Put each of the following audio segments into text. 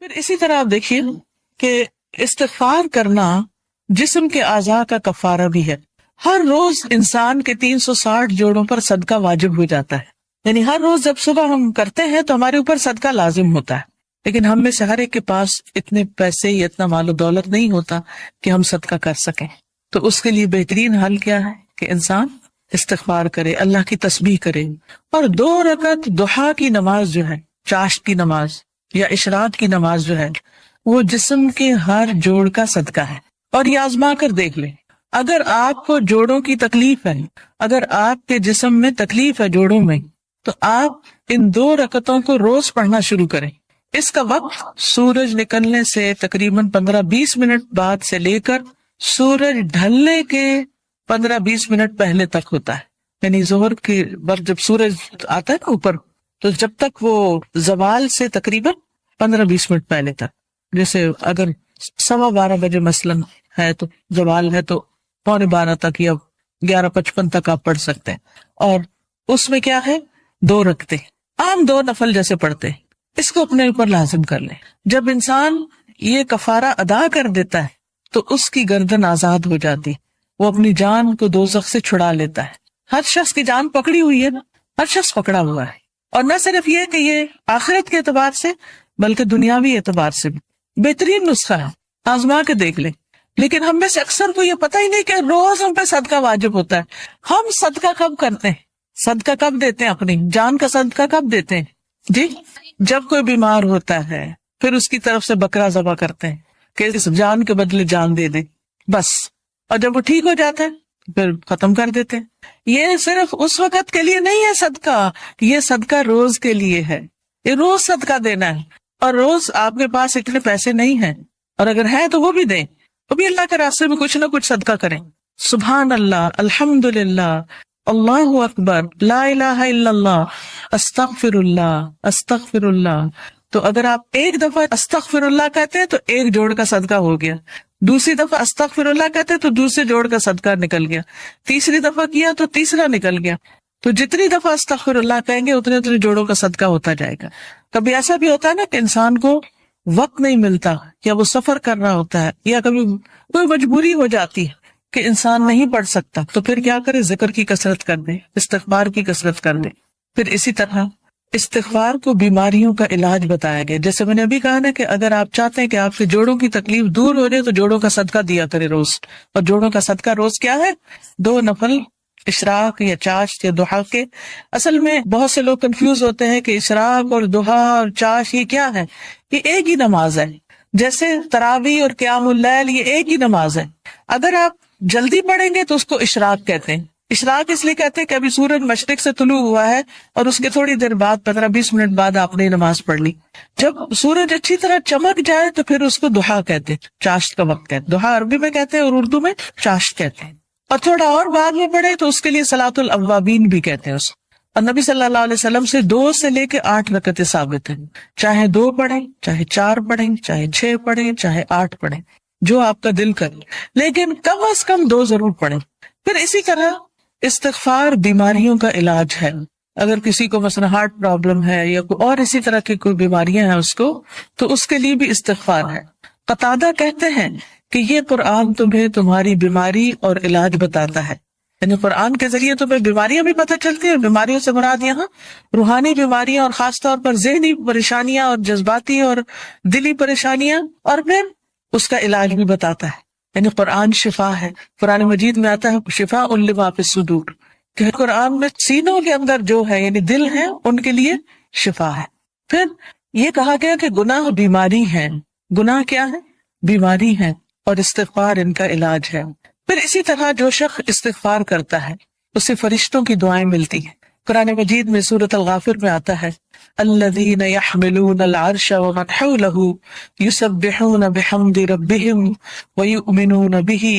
پھر اسی طرح آپ دیکھیے کہ استغفار کرنا جسم کے اعضاء کا کفارہ بھی ہے. ہر روز انسان کے 360 جوڑوں پر صدقہ واجب ہو جاتا ہے. یعنی ہر روز جب صبح ہم کرتے ہیں تو ہمارے اوپر صدقہ لازم ہوتا ہے. لیکن ہم میں سے ہر ایک کے پاس اتنے پیسے یا اتنا مال و دولت نہیں ہوتا کہ ہم صدقہ کر سکیں. تو اس کے لیے بہترین حل کیا ہے کہ انسان استغفار کرے، اللہ کی تسبیح کرے، اور 2 رکعت ضحیٰ کی نماز جو ہے، چاشت کی نماز یا اشراق کی نماز جو ہے، وہ جسم کے ہر جوڑ کا صدقہ ہے. اور یہ آزما کر دیکھ لیں، اگر آپ کو جوڑوں کی تکلیف ہے، اگر آپ کے جسم میں تکلیف ہے جوڑوں میں، تو آپ ان 2 رکعتوں کو روز پڑھنا شروع کریں. اس کا وقت سورج نکلنے سے تقریباً 15-20 منٹ بعد سے لے کر سورج ڈھلنے کے 15-20 منٹ پہلے تک ہوتا ہے. یعنی ظہر کے وقت جب سورج آتا ہے نا اوپر، تو جب تک وہ زوال سے تقریباً 15-20 منٹ پہلے تک، جیسے اگر 12:15 بجے مثلاً ہے تو زوال ہے تو 11:45 تک یا 11:55 تک آپ پڑھ سکتے ہیں. اور اس میں کیا ہے، 2 رکعتیں عام 2 نفل جیسے پڑھتے ہیں، اس کو اپنے اوپر لازم کر لیں. جب انسان یہ کفارہ ادا کر دیتا ہے تو اس کی گردن آزاد ہو جاتی ہے، وہ اپنی جان کو دوزخ سے چھڑا لیتا ہے. ہر شخص کی جان پکڑی ہوئی ہے نا، ہر شخص پکڑا ہوا ہے. اور نہ صرف یہ کہ یہ آخرت کے اعتبار سے بلکہ دنیاوی اعتبار سے بھی بہترین نسخہ ہے. آزما کے دیکھ لیں. لیکن ہم میں سے اکثر کو یہ پتہ ہی نہیں کہ روز ہم پہ صدقہ واجب ہوتا ہے. ہم صدقہ کب کرتے ہیں، صدقہ کب دیتے ہیں، اپنی جان کا صدقہ کب دیتے ہیں؟ جی، جب کوئی بیمار ہوتا ہے پھر اس کی طرف سے بکرا ذبح کرتے ہیں کہ اس جان کے بدلے جان دے دیں، بس. اور جب وہ ٹھیک ہو جاتا ہے پھر ختم کر دیتے ہیں. یہ صرف اس وقت کے لیے نہیں ہے صدقہ، یہ صدقہ روز کے لیے ہے. یہ روز صدقہ دینا ہے. اور روز آپ کے پاس اتنے پیسے نہیں ہیں، اور اگر ہے تو وہ بھی دیں، وہ بھی اللہ کے راستے میں کچھ نہ کچھ صدقہ کریں. سبحان اللہ، الحمدللہ، اللہ اکبر، لا الہ الا اللہ، استغفر اللہ، استغفر اللہ. تو اگر آپ ایک دفعہ استغفر اللہ کہتے ہیں تو ایک جوڑ کا صدقہ ہو گیا، دوسری دفعہ استغفر اللہ کہتے ہیں تو دوسرے جوڑ کا صدقہ نکل گیا، تیسری دفعہ کیا تو تیسرا نکل گیا. تو جتنی دفعہ استغفر اللہ کہیں گے اتنے اتنے جوڑوں کا صدقہ ہوتا جائے گا. کبھی ایسا بھی ہوتا ہے نا کہ انسان کو وقت نہیں ملتا، یا وہ سفر کر رہا ہوتا ہے، یا کبھی کوئی مجبوری ہو جاتی ہے کہ انسان نہیں پڑھ سکتا، تو پھر کیا کرے، ذکر کی کثرت کر دے، استغفار کی کثرت کر دے. پھر اسی طرح استغفار کو بیماریوں کا علاج بتایا گیا. جیسے میں نے ابھی کہا نا کہ اگر آپ چاہتے ہیں کہ آپ کے جوڑوں کی تکلیف دور ہو جائے تو جوڑوں کا صدقہ دیا کرے روز. اور جوڑوں کا صدقہ روز کیا ہے، 2 نفل اشراق یا چاشت یا ضحیٰ کے. اصل میں بہت سے لوگ کنفیوز ہوتے ہیں کہ اشراق اور ضحیٰ اور چاشت یہ کیا ہے. یہ ایک ہی نماز ہے. جیسے تراویح اور قیام اللیل یہ ایک ہی نماز ہے. اگر آپ جلدی پڑھیں گے تو اس کو اشراق کہتے ہیں. اشراق اس لیے کہتے ہیں کہ ابھی سورج مشرق سے طلوع ہوا ہے اور اس کے تھوڑی دیر بعد 15-20 منٹ بعد آپ نے نماز پڑھ لی. جب سورج اچھی طرح چمک جائے تو پھر اس کو ضحیٰ کہتے ہیں، چاشت کا وقت کہتے ہیں. ضحیٰ عربی میں کہتے ہیں اور اردو میں چاشت کہتے ہیں. اور تھوڑا اور بعد میں پڑھے تو اس کے لیے صلاۃ الاوابین بھی کہتے ہیں اس. اور نبی صلی اللہ علیہ وسلم سے 2 سے لے کے 8 رکعتیں ثابت ہیں. چاہے 2 پڑھیں، چاہے 4 پڑھیں، چاہے 6 پڑھیں، چاہے 8 پڑھیں، جو آپ کا دل کرے، لیکن کم از کم 2 ضرور پڑھیں. پھر اسی طرح استغفار بیماریوں کا علاج ہے. اگر کسی کو مثلا ہارٹ پرابلم ہے یا کوئی اور اسی طرح کی کوئی بیماریاں ہیں اس کو، تو اس کے لیے بھی استغفار ہے. قتادہ کہتے ہیں کہ یہ قرآن تمہیں تمہاری بیماری اور علاج بتاتا ہے. یعنی قرآن کے ذریعے تمہیں بیماریاں بھی پتہ چلتی ہیں. بیماریوں سے مراد یہاں روحانی بیماریاں اور خاص طور پر ذہنی پریشانیاں اور جذباتی اور دلی پریشانیاں، اور پھر اس کا علاج بھی بتاتا ہے. یعنی قرآن شفا ہے. قرآن مجید میں آتا ہے شفاء لما فی الصدور، کہ قرآن میں سینوں کے اندر جو ہے یعنی دل ہے ان کے لیے شفا ہے. پھر یہ کہا گیا کہ گناہ بیماری ہے. گناہ کیا ہے؟ بیماری ہے، اور استغفار ان کا علاج ہے. پھر اسی طرح جو شخص استغفار کرتا ہے اسے فرشتوں کی دعائیں ملتی ہیں. قرآن مجید میں سورۃ الغافر میں آتا ہے الذین یحملون العرش ومن حولہ یسبحون بحمد ربہم ویؤمنون بہ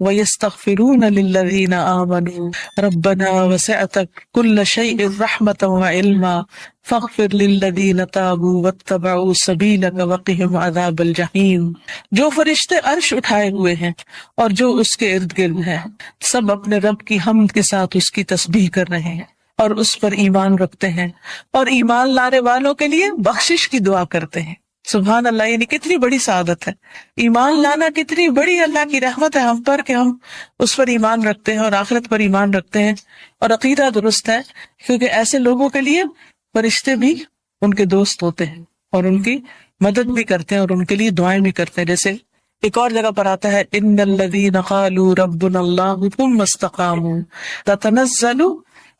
ویستغفرون للذین آمنوا ربنا وسعت کل شیء رحمۃ وعلما فاغفر للذین تابوا واتبعوا سبیلک وقہم عذاب الجحیم. جو فرشتے عرش اٹھائے ہوئے ہیں اور جو اس کے ارد گرد ہیں، سب اپنے رب کی حمد کے ساتھ اس کی تسبیح کر رہے ہیں اور اس پر ایمان رکھتے ہیں، اور ایمان لانے والوں کے لیے بخشش کی دعا کرتے ہیں. سبحان اللہ، یعنی کتنی بڑی سعادت ہے. ایمان لانا کتنی بڑی اللہ کی رحمت ہے ہم پر کہ ہم اس پر ایمان رکھتے ہیں اور آخرت پر ایمان رکھتے ہیں اور عقیدہ درست ہے. کیونکہ ایسے لوگوں کے لیے فرشتے بھی ان کے دوست ہوتے ہیں اور ان کی مدد بھی کرتے ہیں اور ان کے لیے دعائیں بھی کرتے ہیں. جیسے ایک اور جگہ پر آتا ہے ان الذین قالوا ربنا اللہ ثم استقاموا تتنزل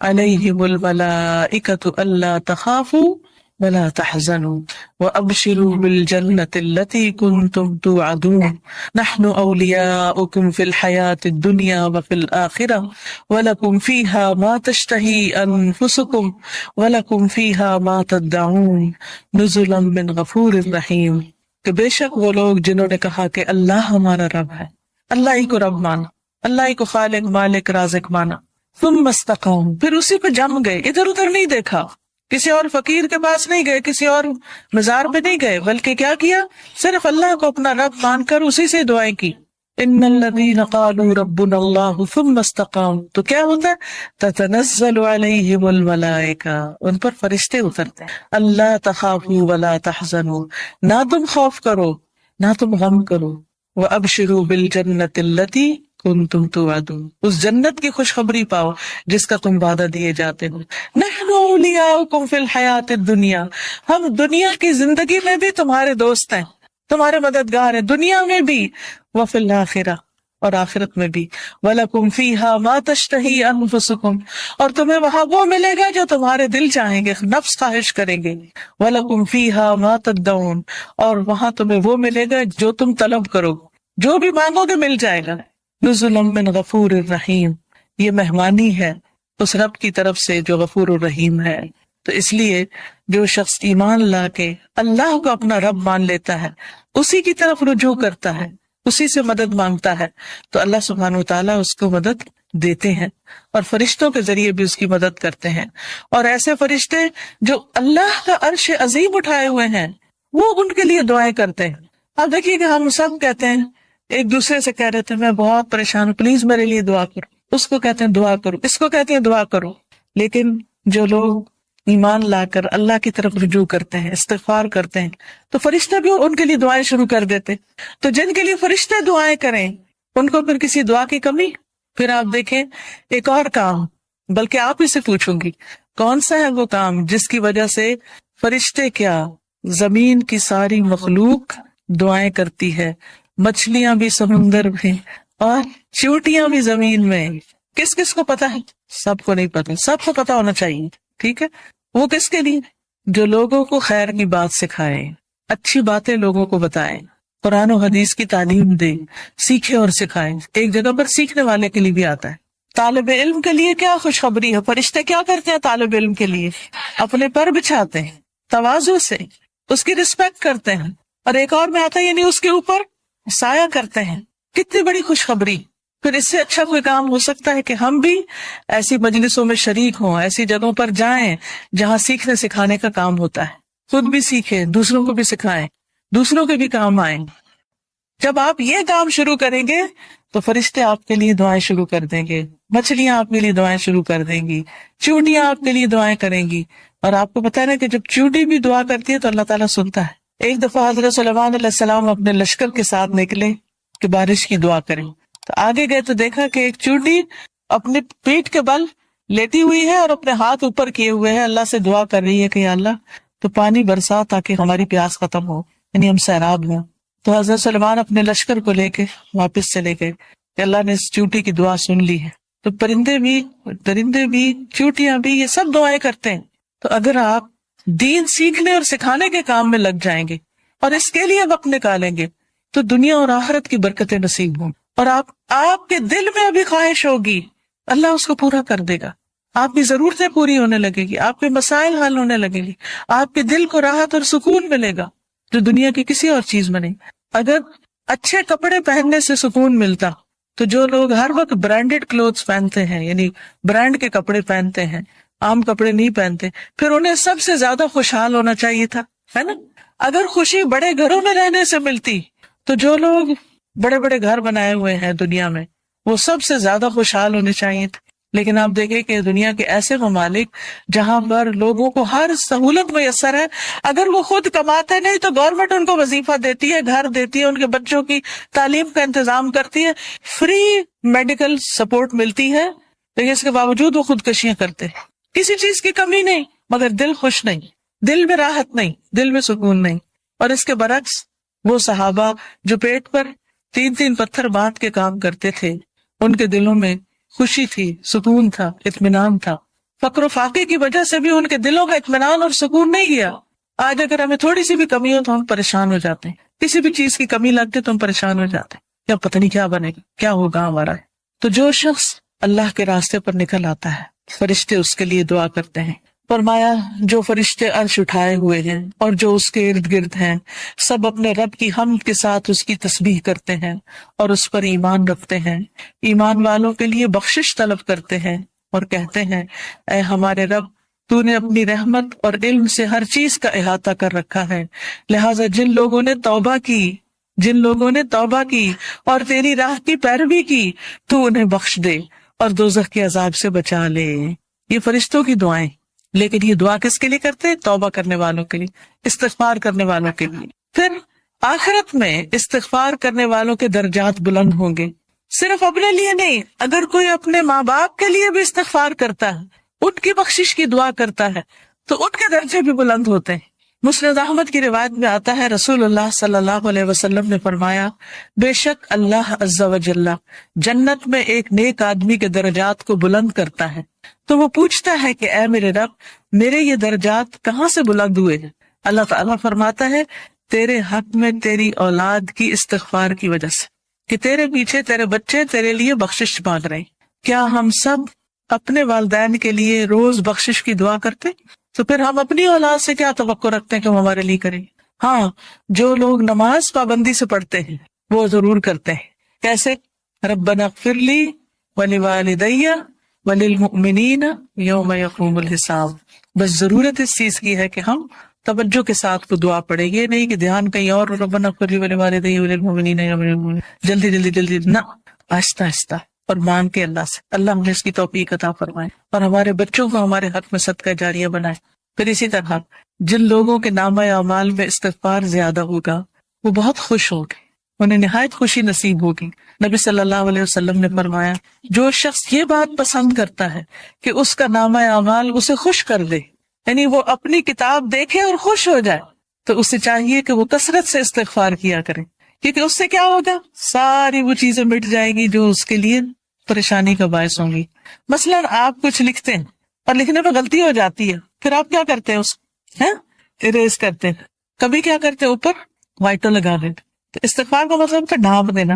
علیہم الملائکۃ الا تخافوا ولا تحزنوا وابشروا بالجنۃ التي كنتم توعدون نحن اولیاؤکم فی الحیاۃ الدنیا وفی الآخرہ ولکم فیہا ما تشتہی انفسکم ولکم فیہا ما تدعون نزلا من غفور رحیم. کہ بے شک وہ لوگ جنہوں نے کہا کہ اللہ ہمارا رب ہے، اللہ ہی کو رب مانا، اللہ ہی کو خالق مالک رازق مانا، ثم استقاموا، پھر اسی پہ جم گئے، ادھر ادھر نہیں دیکھا، کسی اور فقیر کے پاس نہیں گئے، کسی اور مزار پہ نہیں گئے، بلکہ کیا کیا؟ صرف اللہ کو اپنا رب مان کر اسی سے دعائیں کی. ان الذین قالوا ربنا اللہ ثم استقاموا، تو کیا ہوتا ہے؟ تتنزل علیہم الملائکہ، ان پر فرشتے اترتے ہیں. اللہ تخافوا ولا تحزنوا، نہ تم خوف کرو نہ تم غم کرو. وابشروا بالجنۃ التی کنتم توعدون، اس جنت کی خوشخبری پاؤ جس کا تم وعدہ دیے جاتے ہو. نحن اولیاؤکم فی الحیاۃ الدنیا، ہم دنیا کی زندگی میں بھی تمہارے دوست ہیں، تمہارے مددگار ہیں، دنیا میں بھی، وفی الآخرہ، اور آخرت میں بھی. وَلَكُمْ فِيهَا مَا تَشْتَهِي أَنفُسُكُمْ، اور تمہیں وہاں وہ ملے گا جو تمہارے دل چاہیں گے، نفس خواہش کریں گے. وَلَكُمْ فِيهَا مَا تَدَّعُونَ، اور وہاں تمہیں وہ ملے گا جو تم طلب کرو، جو بھی مانگو گے مل جائے گا. نُزُلًا مِّن غَفُورٍ الرحیم، یہ مہمانی ہے اس رب کی طرف سے جو غفور الرحیم ہے. تو اس لیے جو شخص ایمان لا کے اللہ کو اپنا رب مان لیتا ہے، اسی کی طرف رجوع کرتا ہے، اسی سے مدد مانگتا ہے، تو اللہ سبحانہ وتعالیٰ اس کو مدد دیتے ہیں اور فرشتوں کے ذریعے بھی اس کی مدد کرتے ہیں. اور ایسے فرشتے جو اللہ کا عرش عظیم اٹھائے ہوئے ہیں وہ ان کے لیے دعائیں کرتے ہیں. اب دیکھیے کہ ہم سب کہتے ہیں، ایک دوسرے سے کہہ رہے تھے میں بہت پریشان ہوں، پلیز میرے لیے دعا کرو، اس کو کہتے ہیں دعا کرو، اس کو کہتے ہیں دعا کرو. لیکن جو لوگ ایمان لا کر اللہ کی طرف رجوع کرتے ہیں، استغفار کرتے ہیں، تو فرشتے بھی ان کے لیے دعائیں شروع کر دیتے. تو جن کے لیے فرشتے دعائیں کریں ان کو پھر کسی دعا کی کمی؟ پھر آپ دیکھیں ایک اور کام، بلکہ آپ ہی سے پوچھوں گی کون سا ہے وہ کام جس کی وجہ سے فرشتے کیا، زمین کی ساری مخلوق دعائیں کرتی ہے، مچھلیاں بھی سمندر میں اور چیونٹیاں بھی زمین میں. کس کس کو پتا ہے؟ سب کو نہیں پتا، سب کو پتا ہونا چاہیے. ٹھیک ہے، وہ کس کے لیے؟ جو لوگوں کو خیر کی بات سکھائے، اچھی باتیں لوگوں کو بتائے، قرآن و حدیث کی تعلیم دے، سیکھے اور سکھائے. ایک جگہ پر سیکھنے والے کے لیے بھی آتا ہے. طالب علم کے لیے کیا خوشخبری ہے، فرشتے کیا کرتے ہیں طالب علم کے لیے؟ اپنے پر بچھاتے ہیں تواضع سے، اس کی رسپیکٹ کرتے ہیں. اور ایک اور میں آتا ہے یعنی اس کے اوپر سایہ کرتے ہیں. کتنی بڑی خوشخبری. پھر اس سے اچھا کوئی کام ہو سکتا ہے کہ ہم بھی ایسی مجلسوں میں شریک ہوں، ایسی جگہوں پر جائیں جہاں سیکھنے سکھانے کا کام ہوتا ہے، خود بھی سیکھیں، دوسروں کو بھی سکھائیں، دوسروں کے بھی کام آئیں. جب آپ یہ کام شروع کریں گے تو فرشتے آپ کے لیے دعائیں شروع کر دیں گے، مچھلیاں آپ کے لیے دعائیں شروع کر دیں گی، چیونٹیاں آپ کے لیے دعائیں کریں گی. اور آپ کو پتا ہے نا کہ جب چیونٹی بھی دعا کرتی ہے تو اللہ تعالیٰ سنتا ہے. ایک دفعہ حضرت سلیمان علیہ السلام اپنے لشکر کے ساتھ نکلے کہ بارش کی دعا کریں. تو آگے گئے تو دیکھا کہ ایک چیونٹی اپنے پیٹ کے بل لیٹی ہوئی ہے اور اپنے ہاتھ اوپر کیے ہوئے ہے، اللہ سے دعا کر رہی ہے کہ یا اللہ تو پانی برسا تاکہ ہماری پیاس ختم ہو، یعنی ہم سیراب ہوں. تو حضرت سلیمان اپنے لشکر کو لے کے واپس چلے گئے کہ اللہ نے اس چیونٹی کی دعا سن لی ہے. تو پرندے بھی، درندے بھی، چیونٹیاں بھی، یہ سب دعائیں کرتے ہیں. تو اگر آپ دین سیکھنے اور سکھانے کے کام میں لگ جائیں گے اور اس کے لیے وقت نکالیں گے تو دنیا اور آخرت کی برکتیں نصیب ہوں. اور آپ کے دل میں ابھی خواہش ہوگی، اللہ اس کو پورا کر دے گا. آپ کی ضرورتیں پوری ہونے لگے گی، آپ کے مسائل حل ہونے لگیں گی، آپ کے دل کو راحت اور سکون ملے گا جو دنیا کی کسی اور چیز میں نہیں. اگر اچھے کپڑے پہننے سے سکون ملتا تو جو لوگ ہر وقت برانڈیڈ کلوتھس پہنتے ہیں، یعنی برانڈ کے کپڑے پہنتے ہیں، عام کپڑے نہیں پہنتے، پھر انہیں سب سے زیادہ خوشحال ہونا چاہیے تھا، ہے نا؟ اگر خوشی بڑے گھروں میں رہنے سے ملتی تو جو لوگ بڑے بڑے گھر بنائے ہوئے ہیں دنیا میں وہ سب سے زیادہ خوشحال ہونے چاہیے تھے. لیکن آپ دیکھیں کہ دنیا کے ایسے ممالک جہاں پر لوگوں کو ہر سہولت میسر ہے، اگر وہ خود کماتے نہیں تو گورنمنٹ ان کو وظیفہ دیتی ہے، گھر دیتی ہے، ان کے بچوں کی تعلیم کا انتظام کرتی ہے، فری میڈیکل سپورٹ ملتی ہے، لیکن اس کے باوجود وہ خودکشیاں کرتے ہیں۔ کسی چیز کی کمی نہیں، مگر دل خوش نہیں، دل میں راحت نہیں، دل میں سکون نہیں۔ اور اس کے برعکس وہ صحابہ جو پیٹ پر 3 پتھر باندھ کے کام کرتے تھے، ان کے دلوں میں خوشی تھی، سکون تھا، اطمینان تھا۔ فقر و فاقے کی وجہ سے بھی ان کے دلوں کا اطمینان اور سکون نہیں گیا۔ آج اگر ہمیں تھوڑی سی بھی کمی ہو تو ہم پریشان ہو جاتے ہیں، کسی بھی چیز کی کمی لگتی تو ہم پریشان ہو جاتے ہیں، یا پتہ نہیں کیا بنے گا، کیا ہوگا ہمارا۔ تو جو شخص اللہ کے راستے پر نکل آتا ہے، فرشتے اس کے لیے دعا کرتے ہیں۔ فرمایا جو فرشتے عرش اٹھائے ہوئے ہیں اور جو اس کے ارد گرد ہیں، سب اپنے رب کی حمد کے ساتھ اس کی تسبیح کرتے ہیں اور اس پر ایمان رکھتے ہیں، ایمان والوں کے لیے بخشش طلب کرتے ہیں اور کہتے ہیں اے ہمارے رب، تو نے اپنی رحمت اور علم سے ہر چیز کا احاطہ کر رکھا ہے، لہٰذا جن لوگوں نے توبہ کی اور تیری راہ کی پیروی کی، تو انہیں بخش دے اور دوزخ کے عذاب سے بچا لے۔ یہ فرشتوں کی دعائیں، لیکن یہ دعا کس کے لیے کرتے ہیں؟ توبہ کرنے والوں کے لیے، استغفار کرنے والوں کے لیے۔ پھر آخرت میں استغفار کرنے والوں کے درجات بلند ہوں گے، صرف اپنے لیے نہیں، اگر کوئی اپنے ماں باپ کے لیے بھی استغفار کرتا ہے، ان کی بخشش کی دعا کرتا ہے، تو ان کے درجے بھی بلند ہوتے ہیں۔ مسند احمد کی روایت میں آتا ہے رسول اللہ صلی اللہ علیہ وسلم نے فرمایا بے شک اللہ عز و جل جنت میں ایک نیک آدمی کے درجات کو بلند کرتا ہے، تو وہ پوچھتا ہے کہ اے میرے رب، میرے یہ درجات کہاں سے بلند ہوئے ہیں؟ اللہ تعالیٰ فرماتا ہے تیرے حق میں تیری اولاد کی استغفار کی وجہ سے، کہ تیرے پیچھے تیرے بچے تیرے لیے بخشش مانگ رہے ہیں۔ کیا ہم سب اپنے والدین کے لیے روز بخشش کی دعا کرتے؟ تو پھر ہم اپنی اولاد سے کیا توقع رکھتے ہیں کہ وہ ہمارے لیے کریں؟ ہاں، جو لوگ نماز پابندی سے پڑھتے ہیں وہ ضرور کرتے ہیں۔ کیسے؟ ربنا اغفر لی ولوالدی وللمؤمنین یوم یقوم الحساب۔ بس ضرورت اس چیز کی ہے کہ ہم توجہ کے ساتھ وہ دعا پڑھے، یہ نہیں کہ دھیان کہیں اور، ربنا اغفر لی ولوالدی وللمؤمنین یوم یقوم الحساب، جلدی جلدی نہ، آہستہ آہستہ اور مان کے اللہ سے۔ اللہ ہمیں اس کی توفیق عطا فرمائے اور ہمارے بچوں کو ہمارے حق میں صدقہ جاریہ بنائے۔ پھر اسی طرح جن لوگوں کے نامہ اعمال میں استغفار زیادہ ہوگا وہ بہت خوش ہوں گے، انہیں نہایت خوشی نصیب ہوگی۔ نبی صلی اللہ علیہ وسلم نے فرمایا جو شخص یہ بات پسند کرتا ہے کہ اس کا نامہ اعمال اسے خوش کر دے، یعنی وہ اپنی کتاب دیکھے اور خوش ہو جائے، تو اسے چاہیے کہ وہ کثرت سے استغفار کیا کرے، کیونکہ اس سے کیا ہوگا؟ ساری وہ چیزیں مٹ جائیں گی جو اس کے لیے پریشانی کا باعث ہوں گی۔ مثلاً آپ کچھ لکھتے ہیں اور لکھنے میں غلطی ہو جاتی ہے، پھر آپ کیا کرتے ہیں؟ اس اریز کرتے ہیں، کبھی کیا کرتے ہیں؟ اوپر وائٹر لگا دیتے۔ تو استغفار کا مطلب تو ڈھانپ دینا،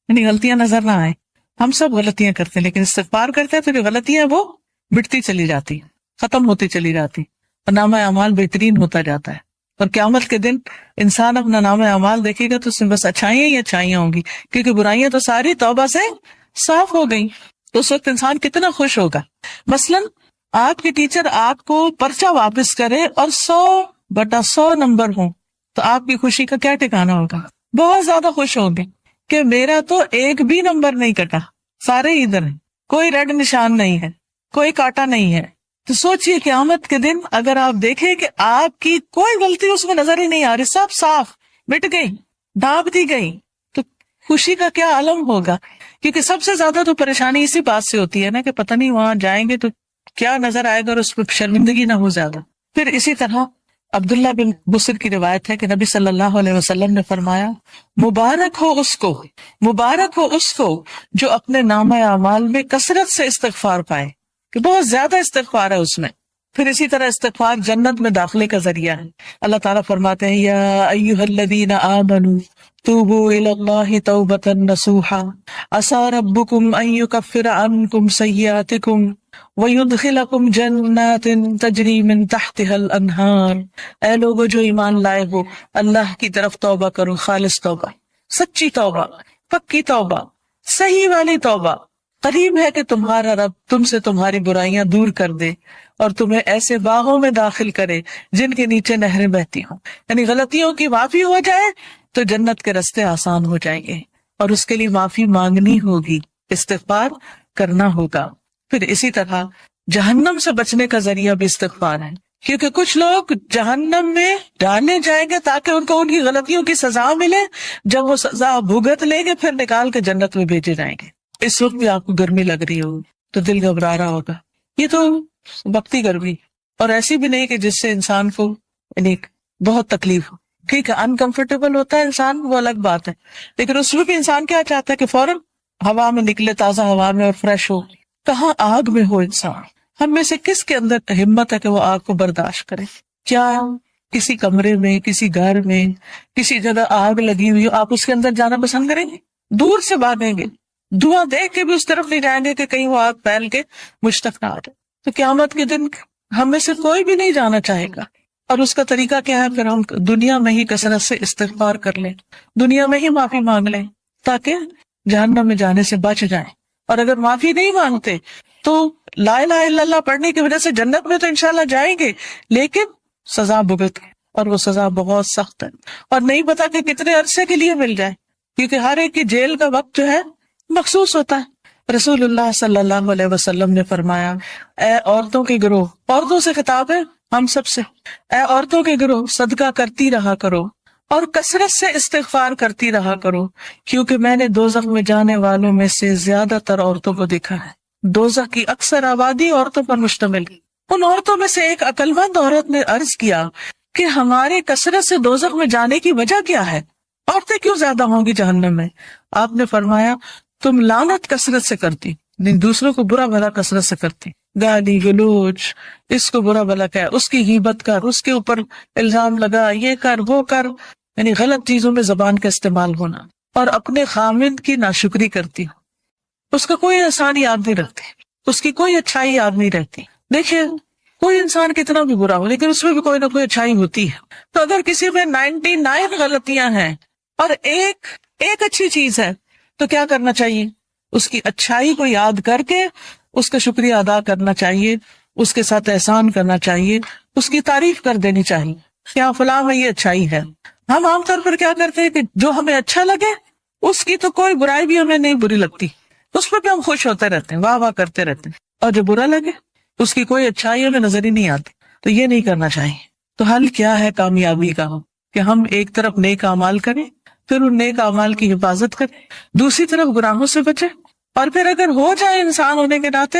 یعنی غلطیاں نظر نہ آئیں۔ ہم سب غلطیاں کرتے ہیں، لیکن استغفار کرتے ہیں تو جو غلطیاں وہ بٹتی چلی جاتی، ختم ہوتی چلی جاتی، اور نامہ اعمال بہترین ہوتا جاتا ہے۔ اور قیامت کے دن انسان اپنا نامہ اعمال دیکھے گا تو اس میں بس اچھائیاں ہی اچھائیاں ہوں گی، کیونکہ برائیاں تو ساری توبہ سے صاف ہو گئی۔ تو اس وقت انسان کتنا خوش ہوگا۔ مثلاً آپ کے ٹیچر آپ کو پرچہ واپس کرے اور 100/100 نمبر ہوں، تو آپ کی خوشی کا کیا ٹھکانا ہوگا؟ بہت زیادہ خوش ہوں گے کہ میرا تو ایک بھی نمبر نہیں کٹا، سارے ادھر ہیں، کوئی ریڈ نشان نہیں ہے، کوئی کاٹا نہیں ہے۔ تو سوچئے قیامت کے دن اگر آپ دیکھیں کہ آپ کی کوئی غلطی اس میں نظر ہی نہیں آ رہی، سب صاف مٹ گئی، ڈھانپ دی گئی، تو خوشی کا کیا عالم ہوگا۔ کیونکہ سب سے زیادہ تو پریشانی اسی بات سے ہوتی ہے نا کہ پتہ نہیں وہاں جائیں گے تو کیا نظر آئے گا، اور اس پہ شرمندگی نہ ہو زیادہ۔ پھر اسی طرح عبداللہ بن بصر کی روایت ہے کہ نبی صلی اللہ علیہ وسلم نے فرمایا مبارک ہو اس کو جو اپنے نامہ اعمال میں کثرت سے استغفار پائے، کہ بہت زیادہ استغفار ہے اس میں۔ پھر اسی طرح استغفار جنت میں داخلے کا ذریعہ ہے۔ اللہ تعالیٰ فرماتے ہیں یا ایھا الذین آمنوا توبوا الی اللہ توبۃ نصوحا عسى ربکم ان یکفر عنکم سیئاتکم وَيُدْخِلَكُمْ جَنَّاتٍ تَجْرِي مِن تَحْتِهَا الْأَنْهَارُ۔ اے لوگو جو ایمان لائے ہو، اللہ کی طرف توبہ کرو، خالص توبہ، سچی توبہ، پکی توبہ، صحیح والی توبہ۔ قریب ہے کہ تمہارا رب تم سے تمہاری برائیاں دور کر دے اور تمہیں ایسے باغوں میں داخل کرے جن کے نیچے نہریں بہتی ہوں، یعنی غلطیوں کی معافی ہو جائے تو جنت کے راستے آسان ہو جائیں گے، اور اس کے لیے معافی مانگنی ہوگی، استغفار کرنا ہوگا۔ پھر اسی طرح جہنم سے بچنے کا ذریعہ بھی استغفار ہے، کیونکہ کچھ لوگ جہنم میں ڈالے جائیں گے تاکہ ان کو ان کی غلطیوں کی سزا ملے، جب وہ سزا بھگت لیں گے پھر نکال کے جنت میں بھیجے جائیں گے۔ اس وقت بھی آپ کو گرمی لگ رہی ہوگی تو دل گھبرا رہا ہوگا، یہ تو وقتی گرمی، اور ایسی بھی نہیں کہ جس سے انسان کو یعنی بہت تکلیف ہو۔ ٹھیک ہے، انکمفرٹیبل ہوتا ہے انسان، وہ الگ بات ہے، لیکن اس میں بھی انسان کیا چاہتا ہے کہ فوراً ہوا میں نکلے، تازہ ہوا میں، اور فریش ہو۔ کہاں آگ میں ہو انسان، ہم میں سے کس کے اندر ہمت ہے کہ وہ آگ کو برداشت کرے؟ کیا کسی کمرے میں، کسی گھر میں، کسی جگہ آگ لگی ہوئی ہو، آپ اس کے اندر جانا پسند کریں گے؟ دور سے بھاگیں گے، دھواں دیکھ کے بھی اس طرف نہیں جائیں گے کہ کہیں وہ آگ پھیل کے مجھ تک نہ آ جائے۔ تو قیامت کے دن ہم میں سے کوئی بھی نہیں جانا چاہے گا، اور اس کا طریقہ کیا ہے؟ پھر ہم دنیا میں ہی کثرت سے استغفار کر لیں، دنیا میں ہی معافی مانگ لیں تاکہ جہنم میں جانے سے بچ جائیں۔ اور اگر معافی نہیں مانگتے تو لا الہ الا اللہ پڑھنے کی وجہ سے جنت میں تو انشاءاللہ جائیں گے، لیکن سزا بھگت، اور وہ سزا بہت سخت ہے، اور نہیں پتا کہ کتنے عرصے کے لیے مل جائے، کیونکہ ہر ایک کی جیل کا وقت جو ہے مخصوص ہوتا ہے۔ رسول اللہ صلی اللہ علیہ وسلم نے فرمایا، اے عورتوں کے گروہ، عورتوں سے خطاب ہے، ہم سب سے، اے عورتوں کے گروہ، صدقہ کرتی رہا کرو اور کثرت سے استغفار کرتی رہا کرو، کیونکہ میں نے دوزخ میں جانے والوں میں سے زیادہ تر عورتوں کو دیکھا ہے۔ دوزخ کی اکثر آبادی عورتوں پر مشتمل ہے۔ ان عورتوں میں سے ایک عقل مند عورت نے عرض کیا کہ ہماری کثرت سے دوزخ میں جانے کی وجہ کیا ہے؟ عورتیں کیوں زیادہ ہوں گی جہنم میں؟ آپ نے فرمایا، تم لعنت کثرت سے کرتی، نہیں دوسروں کو برا بھلا کثرت سے کرتی، گالی گلوچ، اس کو برا بھلا کہ اس کی غیبت کر، اس کے اوپر الزام لگا، یہ کر وہ کر، یعنی غلط چیزوں میں زبان کا استعمال ہونا، اور اپنے خامند کی ناشکری کرتی، اس کا کوئی احسان یاد نہیں رکھتی، اس کی کوئی اچھائی یاد نہیں رہتی۔ دیکھیے کوئی انسان کتنا بھی برا ہو لیکن اس میں بھی کوئی نہ کوئی اچھائی ہوتی ہے، تو اگر کسی میں 99 غلطیاں ہیں اور ایک اچھی چیز ہے تو کیا کرنا چاہیے؟ اس کی اچھائی کو یاد کر کے اس کا شکریہ ادا کرنا چاہیے، اس کے ساتھ احسان کرنا چاہیے، اس کی تعریف کر دینی چاہیے، کیا فلاں میں یہ اچھائی ہے۔ ہم عام طور پر کیا کرتے ہیں کہ جو ہمیں اچھا لگے اس کی تو کوئی برائی بھی ہمیں نہیں بری لگتی، اس پہ بھی ہم خوش ہوتے رہتے ہیں، واہ واہ کرتے رہتے ہیں، اور جو برا لگے اس کی کوئی اچھائی ہمیں نظر ہی نہیں آتی۔ تو یہ نہیں کرنا چاہیے۔ تو حل کیا ہے کامیابی کا؟ کہ ہم ایک طرف نیک اعمال کریں، پھر ان نیک اعمال کی حفاظت کریں، دوسری طرف گناہوں سے بچیں، اور پھر اگر ہو جائے انسان ہونے کے ناطے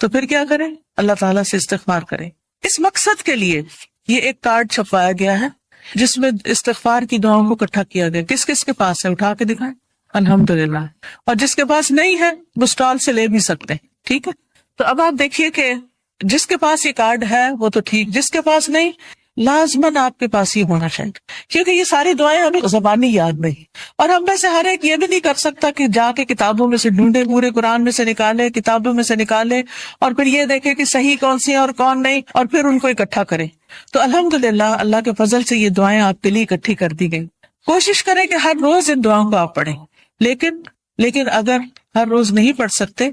تو پھر کیا کریں؟ اللہ تعالیٰ سے استغفار کریں۔ اس مقصد کے لیے یہ ایک کارڈ چھپوایا گیا ہے جس میں استغفار کی دعاؤں کو اکٹھا کیا گیا۔ کس کس کے پاس ہے؟ اٹھا کے دکھائیں۔ الحمدللہ۔ اور جس کے پاس نہیں ہے وہ اسٹال سے لے بھی سکتے ہیں، ٹھیک ہے؟ تو اب آپ دیکھیے کہ جس کے پاس یہ کارڈ ہے وہ تو ٹھیک، جس کے پاس نہیں لازماً آپ کے پاس ہی ہونا چاہیے، کیونکہ یہ ساری دعائیں ہمیں زبانی یاد نہیں، اور ہم میں سے ہر ایک یہ بھی نہیں کر سکتا کہ جا کے کتابوں میں سے ڈھونڈے، پورے قرآن میں سے نکالے، کتابوں میں سے نکالے، اور پھر یہ دیکھے کہ صحیح کون سی ہے اور کون نہیں، اور پھر ان کو اکٹھا کرے۔ تو الحمدللہ اللہ کے فضل سے یہ دعائیں آپ کے لیے اکٹھی کر دی گئی۔ کوشش کریں کہ ہر روز ان دعاؤں کو آپ پڑھیں، لیکن اگر ہر روز نہیں پڑھ سکتے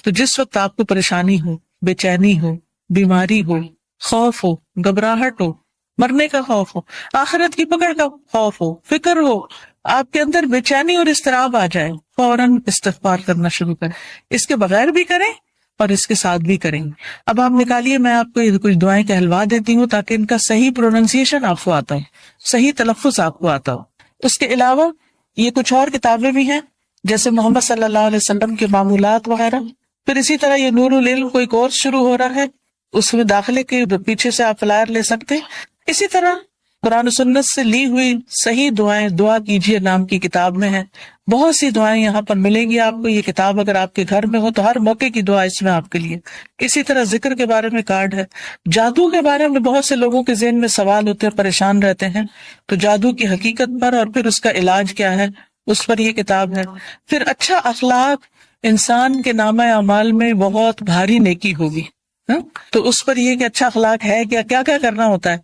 تو جس وقت آپ کو پریشانی ہو، بے چینی ہو، بیماری ہو، خوف ہو، گھبراہٹ ہو، مرنے کا خوف ہو، آخرت کی پکڑ کا خوف ہو، فکر ہو، آپ کے اندر بے چینی اور اضطراب آ جائے، فوراً استغفار کرنا شروع کریں۔ اس کے بغیر بھی کریں اور اس کے ساتھ بھی کریں۔ اب آپ نکالیے، میں آپ کو یہ کچھ دعائیں کہلوا دیتی ہوں تاکہ ان کا صحیح پروننسیشن آپ کو آتا ہے، صحیح تلفظ آپ کو آتا ہو۔ اس کے علاوہ یہ کچھ اور کتابیں بھی ہیں جیسے محمد صلی اللہ علیہ وسلم کے معمولات وغیرہ، پھر اسی طرح یہ نور العلم کوئی کورس شروع ہو رہا ہے، اس میں داخلے کے پیچھے سے آپ فلائر لے سکتے ہیں۔ اسی طرح قرآن و سنت سے لی ہوئی صحیح دعائیں دعا کیجیے نام کی کتاب میں ہے، بہت سی دعائیں یہاں پر ملیں گی آپ کو۔ یہ کتاب اگر آپ کے گھر میں ہو تو ہر موقع کی دعا اس میں آپ کے لیے۔ اسی طرح ذکر کے بارے میں کارڈ ہے، جادو کے بارے میں بہت سے لوگوں کے ذہن میں سوال ہوتے ہیں، پریشان رہتے ہیں، تو جادو کی حقیقت پر اور پھر اس کا علاج کیا ہے اس پر یہ کتاب ہے۔ پھر اچھا اخلاق انسان کے نامہ اعمال میں بہت بھاری نیکی ہوگی، تو اس پر یہ کہ اچھا اخلاق ہے کیا کیا کرنا ہوتا ہے،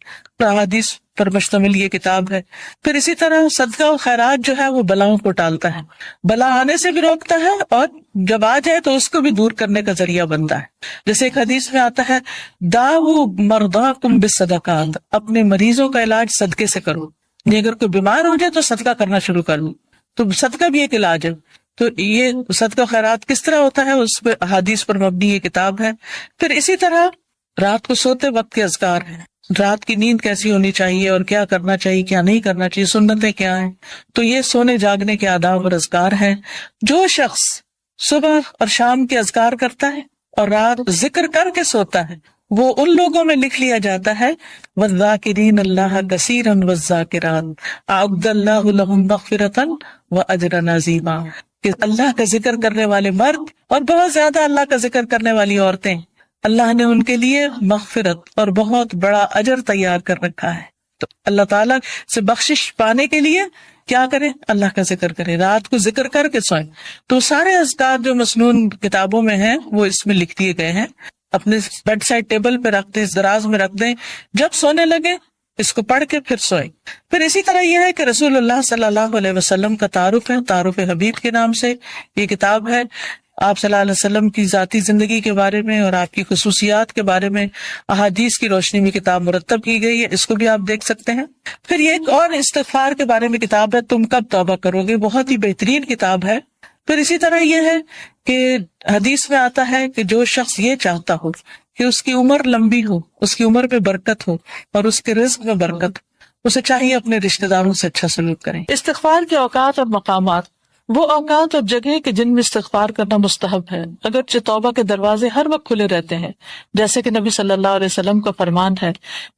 احادیث پر مشتمل یہ کتاب ہے۔ پھر اسی طرح صدقہ و خیرات جو ہے وہ بلاؤں کو ٹالتا ہے، بلا آنے سے بھی روکتا ہے، اور جب آ جائے تو اس کو بھی دور کرنے کا ذریعہ بنتا ہے۔ جیسے ایک حدیث میں آتا ہے، داؤ مرضاکم بالصدقات، اپنے مریضوں کا علاج صدقے سے کرو، اگر کوئی بیمار ہو جائے تو صدقہ کرنا شروع کر لو، تو صدقہ بھی ایک علاج ہے۔ تو یہ صدقہ خیرات کس طرح ہوتا ہے اس پہ احادیث پر مبنی یہ کتاب ہے. پھر اسی طرح رات کو سوتے وقت کے اذکار ہیں، رات کی نیند کیسی ہونی چاہیے اور کیا کرنا چاہیے کیا نہیں کرنا چاہیے، سنتیں کیا ہیں. تو یہ سونے جاگنے کے آداب اور اذکار ہیں. جو شخص صبح اور شام کے اذکار کرتا ہے اور رات ذکر کر کے سوتا ہے وہ ان لوگوں میں لکھ لیا جاتا ہے والذاکرین اللہ کثیرا والذاکرات اعد اللہ لهم مغفرۃ واجرا عظیما، کہ اللہ کا ذکر کرنے والے مرد اور بہت زیادہ اللہ کا ذکر کرنے والی عورتیں، اللہ نے ان کے لیے مغفرت اور بہت بڑا اجر تیار کر رکھا ہے. تو اللہ تعالیٰ سے بخشش پانے کے لیے کیا کریں؟ اللہ کا ذکر کریں، رات کو ذکر کر کے سوئیں. تو سارے اذکار جو مسنون کتابوں میں ہیں وہ اس میں لکھ دیے گئے ہیں. اپنے بیڈ سائڈ ٹیبل پہ رکھ دیں، دراز میں رکھ دیں، جب سونے لگے اس کو پڑھ کے پھر سوئیں. پھر اسی طرح یہ ہے کہ رسول اللہ صلی اللہ علیہ وسلم کا تعارف ہے، تعارف حبیب کے نام سے یہ کتاب ہے. آپ صلی اللہ علیہ وسلم کی ذاتی زندگی کے بارے میں اور آپ کی خصوصیات کے بارے میں احادیث کی روشنی میں کتاب مرتب کی گئی ہے، اس کو بھی آپ دیکھ سکتے ہیں. پھر یہ ایک اور استغفار کے بارے میں کتاب ہے، تم کب توبہ کرو گے، بہت ہی بہترین کتاب ہے. پھر اسی طرح یہ ہے کہ حدیث میں آتا ہے کہ جو شخص یہ چاہتا ہو کہ اس کی عمر لمبی ہو، اس کی عمر میں برکت ہو اور اس کے رزق میں برکت ہو، اسے چاہیے اپنے رشتہ داروں سے اچھا سلوک کریں. استغفار کے اوقات اور مقامات، وہ اوقات اور جگہ کہ جن میں استغفار کرنا مستحب ہے، اگرچہ توبہ کے دروازے ہر وقت کھلے رہتے ہیں، جیسے کہ نبی صلی اللہ علیہ وسلم کا فرمان ہے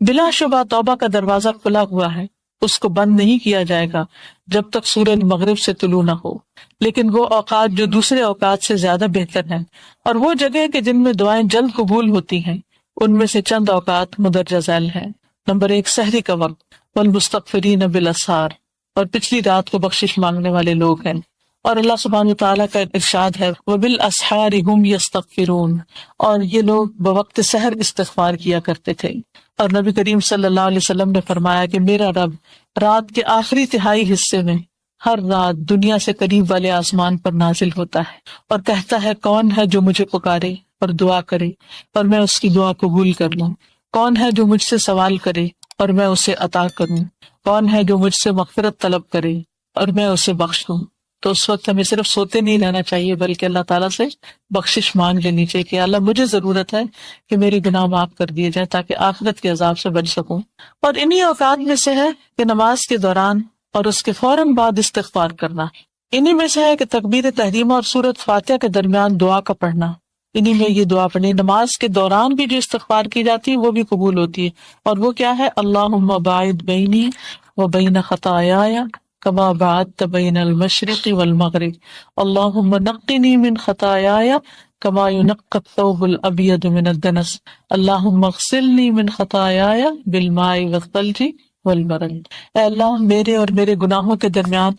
بلا شبہ توبہ کا دروازہ کھلا ہوا ہے، اس کو بند نہیں کیا جائے گا جب تک سورج مغرب سے طلوع نہ ہو. لیکن وہ اوقات جو دوسرے اوقات سے زیادہ بہتر ہیں اور وہ جگہ کہ جن میں دعائیں جلد قبول ہوتی ہیں، ان میں سے چند اوقات مدرجہ ذیل ہیں. نمبر 1، سحری کا وقت، والمستغفرین بالاسحار، اور پچھلی رات کو بخشش مانگنے والے لوگ ہیں. اور اللہ سبحانہ وتعالیٰ کا ارشاد ہے وبالاسحار هم یستغفرون، اور یہ لوگ بوقت سحر استغفار کیا کرتے تھے. اور نبی کریم صلی اللہ علیہ وسلم نے فرمایا کہ میرا رب رات کے آخری تہائی حصے میں ہر رات دنیا سے قریب والے آسمان پر نازل ہوتا ہے اور کہتا ہے کون ہے جو مجھے پکارے اور دعا کرے اور میں اس کی دعا قبول کر لوں، کون ہے جو مجھ سے سوال کرے اور میں اسے عطا کروں، کون ہے جو مجھ سے مغفرت طلب کرے اور میں اسے بخش دوں. تو اس وقت ہمیں صرف سوتے نہیں رہنا چاہیے بلکہ اللہ تعالیٰ سے بخشش مانگ لینی چاہیے کہ اللہ مجھے ضرورت ہے کہ میرے گناہ معاف کر دیے جائیں تاکہ آخرت کے عذاب سے بچ سکوں. اور انہی اوقات میں سے ہے کہ نماز کے دوران اور اس کے فوراً بعد استغفار کرنا. انہی میں سے ہے کہ تکبیر تحریمہ اور سورۃ فاتحہ کے درمیان دعا کا پڑھنا. انہی میں یہ دعا پڑھنی. نماز کے دوران بھی جو استغفار کی جاتی ہے وہ بھی قبول ہوتی ہے، اور وہ کیا ہے؟ اللہم باعد بینی و بین خطایایا کما بعدت بین المشرق والمغرب، اللہم نقنی من خطایایا کما ینقی الثوب الابیض من الدنس، اللہم اغسلنی من خطایایا بالماء والثلج والبرد. اے اللہ میرے اور میرے گناہوں کے درمیان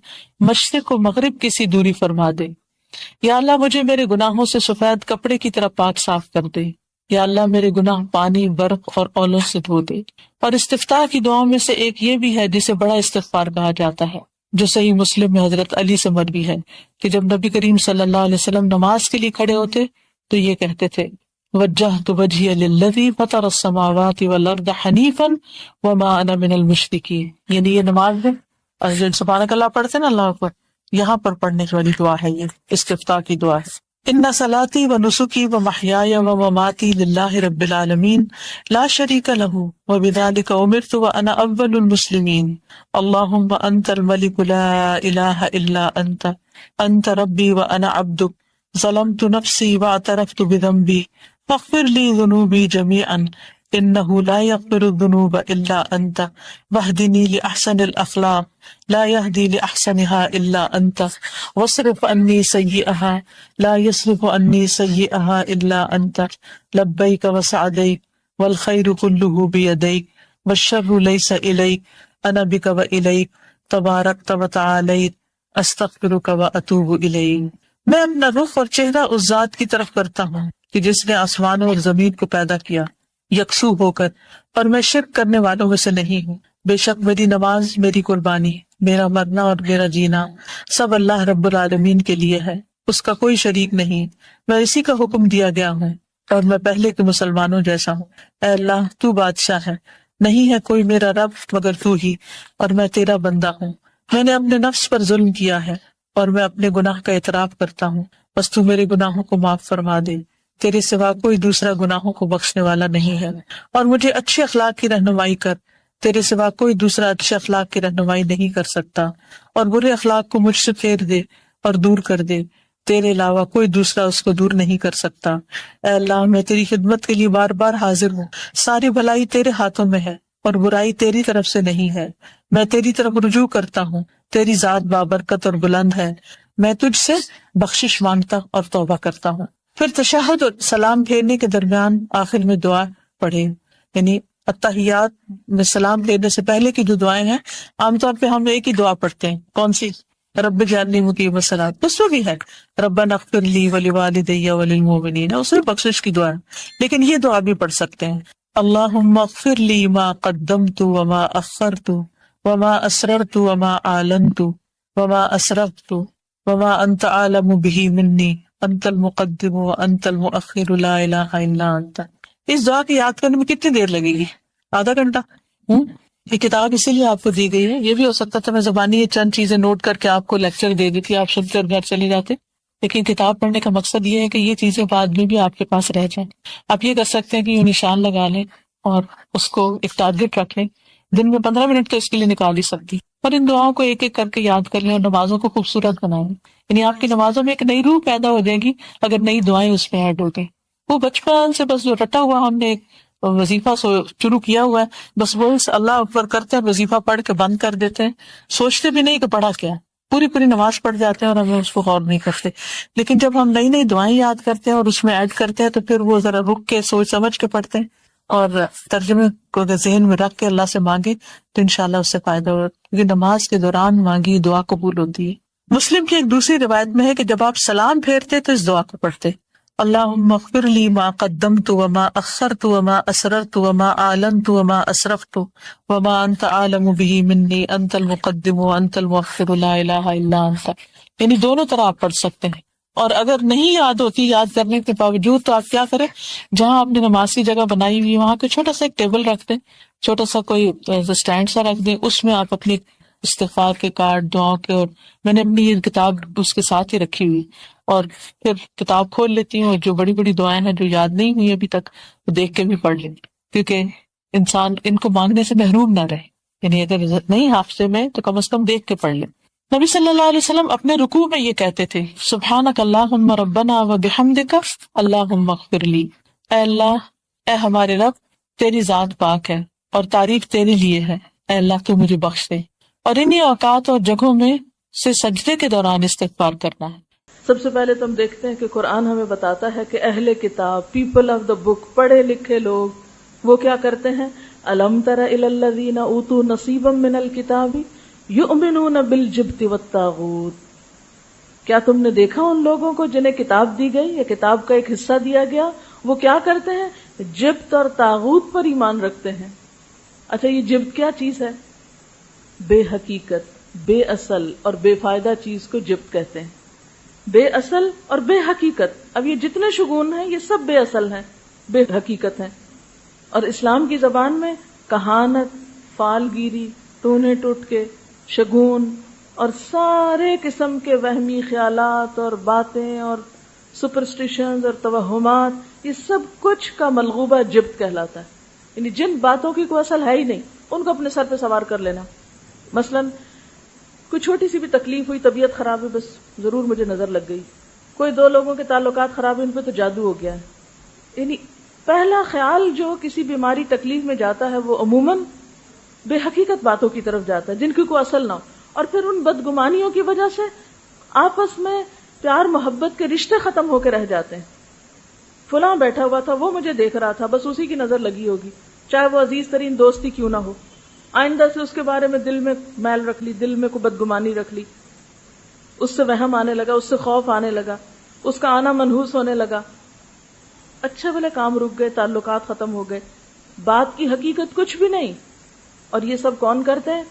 مشرق و مغرب کی سی دوری فرما دے. یا اللہ مجھے میرے گناہوں سے سفید کپڑے کی طرح پاک صاف کر دے. یا اللہ میرے گناہ پانی، برف اور اولوں سے دھو دے. اور استفتاح کی دعاؤں میں سے ایک یہ بھی ہے جسے بڑا استغفار کہا جاتا ہے، جو صحیح مسلم میں حضرت علی سے مروی ہے کہ جب نبی کریم صلی اللہ علیہ وسلم نماز کے لیے کھڑے ہوتے تو یہ کہتے تھے وجہت وجہی للذی فطر السماوات والارض حنیفا وما انا من المشرکین. یعنی یہ نماز ہے اور جو سبحانک اللہ پڑھتے ہیں نا، اللہ اکبر، یہاں پر پڑھنے والی دعا ہے، یہ استفتاح کی دعا ہے. ان صلاتی و نسکی و محیای و مماتی للہ رب العالمین لا شریک لہ وبذلک امرت وانا اول المسلمین اللہم انت الملک لا الہ الا انت انت ربی وانا عبدک ظلمت نفسی واعترفت بذنبی فاغفر لی ذنوبی جمیعا انہ لا یغفر الذنوب الا انت واہدنی لاحسن الاخلاق لا يهدي لأحسنها إلا أنت واصرف عني سيئها لا يصرف عني سيئها إلا أنت لبيك وسعديك والخير كله بيديك والشر ليس إليك أنا بك وإليك تباركت وتعاليت أستغفرك وأتوب إليك. میں اپنا رخ اور چہرہ اس ذات کی طرف کرتا ہوں کہ جس نے آسمانوں اور زمین کو پیدا کیا یکسو ہو کر، اور میں شرک کرنے والوں میں سے نہیں ہوں. بے شک میری نماز، میری قربانی، میرا مرنا اور میرا جینا سب اللہ رب العالمین کے لیے ہے، اس کا کوئی شریک نہیں. میں اسی کا حکم دیا گیا ہوں اور میں پہلے کے مسلمانوں جیسا ہوں. اے اللہ تو بادشاہ ہے، نہیں ہے کوئی میرا رب مگر تو ہی، اور میں تیرا بندہ ہوں. میں نے اپنے نفس پر ظلم کیا ہے اور میں اپنے گناہ کا اعتراف کرتا ہوں، بس تو میرے گناہوں کو معاف فرما دے، تیرے سوا کوئی دوسرا گناہوں کو بخشنے والا نہیں ہے، اور مجھے اچھے اخلاق کی رہنمائی کر، تیرے سوا کوئی دوسرا اچھے اخلاق کی رہنمائی نہیں کر سکتا، اور برے اخلاق کو مجھ سے پھیر دے اور دور کر دے، تیرے علاوہ کوئی دوسرا اس کو دور نہیں کر سکتا۔ اے اللہ، میں تیری خدمت کے لیے بار بار حاضر ہوں، ساری بھلائی تیرے ہاتھوں میں ہے اور برائی تیری طرف سے نہیں ہے، میں تیری طرف رجوع کرتا ہوں، تیری ذات بابرکت اور بلند ہے، میں تجھ سے بخشش مانگتا اور توبہ کرتا ہوں۔ پھر تشہد اور سلام پھیرنے کے درمیان آخر میں دعا پڑھے، یعنی التحیات میں سلام پھیرنے سے پہلے کی جو دعائیں ہیں، عام طور پہ ہم ایک ہی دعا پڑھتے ہیں، کون سی؟ رب اجعلنی مقیم الصلاۃ، اس میں بھی ہے ربنا اغفر لی ولوالدی وللمؤمنین، اس میں بخشش کی دعا ہے، لیکن یہ دعا بھی پڑھ سکتے ہیں، اللہم اغفر لی ما قدمت وما اخرت وما اسررت وما اعلنت وما اسرفت وما انت عالم به منی انت المقدم وانت المؤخر لا الہ الا انت۔ اس دعا کی یاد کرنے میں کتنی دیر لگے گی؟ آدھا گھنٹہ؟ یہ کتاب اسی لیے آپ کو دی گئی ہے، یہ بھی ہو سکتا تھا میں زبانی یہ چند چیزیں نوٹ کر کے آپ کو لیکچر دے دیتی، آپ سن کر گھر چلے جاتے، لیکن کتاب پڑھنے کا مقصد یہ ہے کہ یہ چیزیں بعد میں بھی آپ کے پاس رہ جائیں۔ آپ یہ کر سکتے ہیں کہ یہ نشان لگا لیں اور اس کو ایک ٹارگٹ رکھ لیں، دن میں 15 منٹ تو اس کے لیے نکال ہی سکتی، اور ان دعاؤں کو ایک ایک کر کے یاد کر لیں اور نمازوں کو خوبصورت بنائیں، یعنی آپ کی نمازوں میں ایک نئی روح پیدا ہو جائے گی اگر نئی دعائیں اس میں ایڈ ہو گئی۔ وہ بچپن سے بس جو رٹا ہوا ہم نے ایک وظیفہ شروع کیا ہوا ہے، بس وہ اللہ اکبر کرتے ہیں، وظیفہ پڑھ کے بند کر دیتے ہیں، سوچتے بھی نہیں کہ پڑھا کیا، پوری نماز پڑھ جاتے ہیں اور ہمیں اس کو غور نہیں کرتے۔ لیکن جب ہم نئی دعائیں یاد کرتے ہیں اور اس میں ایڈ کرتے ہیں تو پھر وہ ذرا رک کے سوچ سمجھ کے پڑھتے ہیں اور ترجمے کو ذہن میں رکھ کے اللہ سے مانگے تو انشاءاللہ اس سے فائدہ ہوگا، کیونکہ نماز کے دوران مانگی دعا قبول ہوتی ہے۔ مسلم کی ایک دوسری روایت میں ہے کہ جب آپ سلام پھیرتے تو اس دعا کو پڑھتے، اللہم اغفر لی ما قدمت وما اخرت وما اسررت وما اعلنت وما اسرفت وما انت عالم به منی انت المقدم وانت المؤخر لا الہ الا انت، یعنی دونوں طرح آپ پڑھ سکتے ہیں، اور اگر نہیں یاد ہوتی یاد کرنے کے باوجود تو آپ کیا کریں، جہاں آپ نے نماز کی جگہ بنائی ہوئی وہاں کوئی چھوٹا سا ایک ٹیبل رکھ دیں، چھوٹا سا کوئی اسٹینڈ سا رکھ دیں، اس میں آپ اپنی استغفار کے کارڈ، دعاؤں کے، اور میں نے اپنی یہ کتاب اس کے ساتھ ہی رکھی ہوئی، اور پھر کتاب کھول لیتی ہوں، جو بڑی بڑی دعائیں ہیں جو یاد نہیں ہوئی ابھی تک وہ دیکھ کے بھی پڑھ لیتی، کیونکہ انسان ان کو مانگنے سے محروم نہ رہے، یعنی اگر نہیں حافظے میں تو کم از کم دیکھ کے پڑھ لیں۔ نبی صلی اللہ علیہ وسلم اپنے رکوع میں یہ کہتے تھے، سبحانک اللہم ربنا و بحمدک اللہم اغفر لی، اے اللہ، اے ہمارے رب، تیری ذات پاک ہے اور تعریف تیرے لیے ہے، اے اللہ تو مجھے بخش دے۔ اور انہی اوقات اور جگہوں میں سے سجدے کے دوران استغفار کرنا ہے۔ سب سے پہلے تو ہم دیکھتے ہیں کہ قرآن ہمیں بتاتا ہے کہ اہل کتاب، پیپل آف دا بک، پڑھے لکھے لوگ، وہ کیا کرتے ہیں، الم تر الی الذین اوتوا نصیبا من الکتاب یؤمنون بالجبت والطاغوت، کیا تم نے دیکھا ان لوگوں کو جنہیں کتاب دی گئی یا کتاب کا ایک حصہ دیا گیا، وہ کیا کرتے ہیں، جبت اور طاغوت پر ایمان رکھتے ہیں۔ اچھا، یہ جبت کیا چیز ہے؟ بے حقیقت، بے اصل اور بے فائدہ چیز کو جبت کہتے ہیں، بے اصل اور بے حقیقت۔ اب یہ جتنے شگون ہیں یہ سب بے اصل ہیں، بے حقیقت ہیں، اور اسلام کی زبان میں کہانت، فال گیری، ٹونے ٹوٹکے، شگون اور سارے قسم کے وہمی خیالات اور باتیں اور سپرسٹیشنز اور توہمات، یہ سب کچھ کا ملغوبہ جبت کہلاتا ہے، یعنی جن باتوں کی کوئی اصل ہے ہی نہیں ان کو اپنے سر پہ سوار کر لینا۔ مثلاً کوئی چھوٹی سی بھی تکلیف ہوئی، طبیعت خراب ہے، بس ضرور مجھے نظر لگ گئی، کوئی دو لوگوں کے تعلقات خراب ہیں، ان پہ تو جادو ہو گیا ہے۔ یعنی پہلا خیال جو کسی بیماری تکلیف میں جاتا ہے وہ عموماً بے حقیقت باتوں کی طرف جاتا ہے جن کی کوئی اصل نہ ہو، اور پھر ان بدگمانیوں کی وجہ سے آپس میں پیار محبت کے رشتے ختم ہو کے رہ جاتے ہیں۔ فلاں بیٹھا ہوا تھا، وہ مجھے دیکھ رہا تھا، بس اسی کی نظر لگی ہوگی، چاہے وہ عزیز ترین دوستی کیوں نہ ہو، آئندہ سے اس کے بارے میں دل میں میل رکھ لی، دل میں کوئی بدگمانی رکھ لی، اس سے وہم آنے لگا، اس سے خوف آنے لگا، اس کا آنا منحوس ہونے لگا، اچھے بھلے کام رک گئے، تعلقات ختم ہو گئے، بات کی حقیقت کچھ بھی نہیں۔ اور یہ سب کون کرتے ہیں؟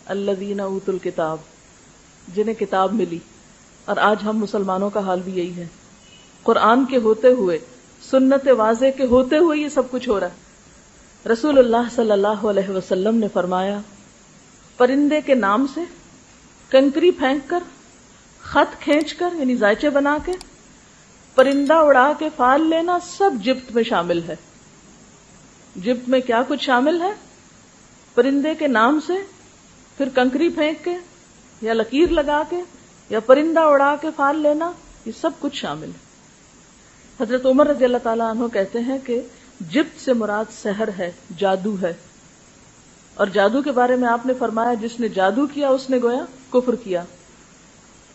الذین اوتوا الکتاب، جنہیں کتاب ملی۔ اور آج ہم مسلمانوں کا حال بھی یہی ہے، قرآن کے ہوتے ہوئے، سنت واضح کے ہوتے ہوئے یہ سب کچھ ہو رہا ہے۔ رسول اللہ صلی اللہ علیہ وسلم نے فرمایا، پرندے کے نام سے کنکری پھینک کر خط کھینچ کر یعنی زائچے بنا کے، پرندہ اڑا کے پھال لینا، سب جبت میں شامل ہے۔ جبت میں کیا کچھ شامل ہے؟ پرندے کے نام سے، پھر کنکری پھینک کے یا لکیر لگا کے یا پرندہ اڑا کے پھال لینا، یہ سب کچھ شامل ہے۔ حضرت عمر رضی اللہ تعالیٰ عنہ کہتے ہیں کہ جبت سے مراد سحر ہے، جادو ہے، اور جادو کے بارے میں آپ نے فرمایا جس نے جادو کیا اس نے گویا کفر کیا۔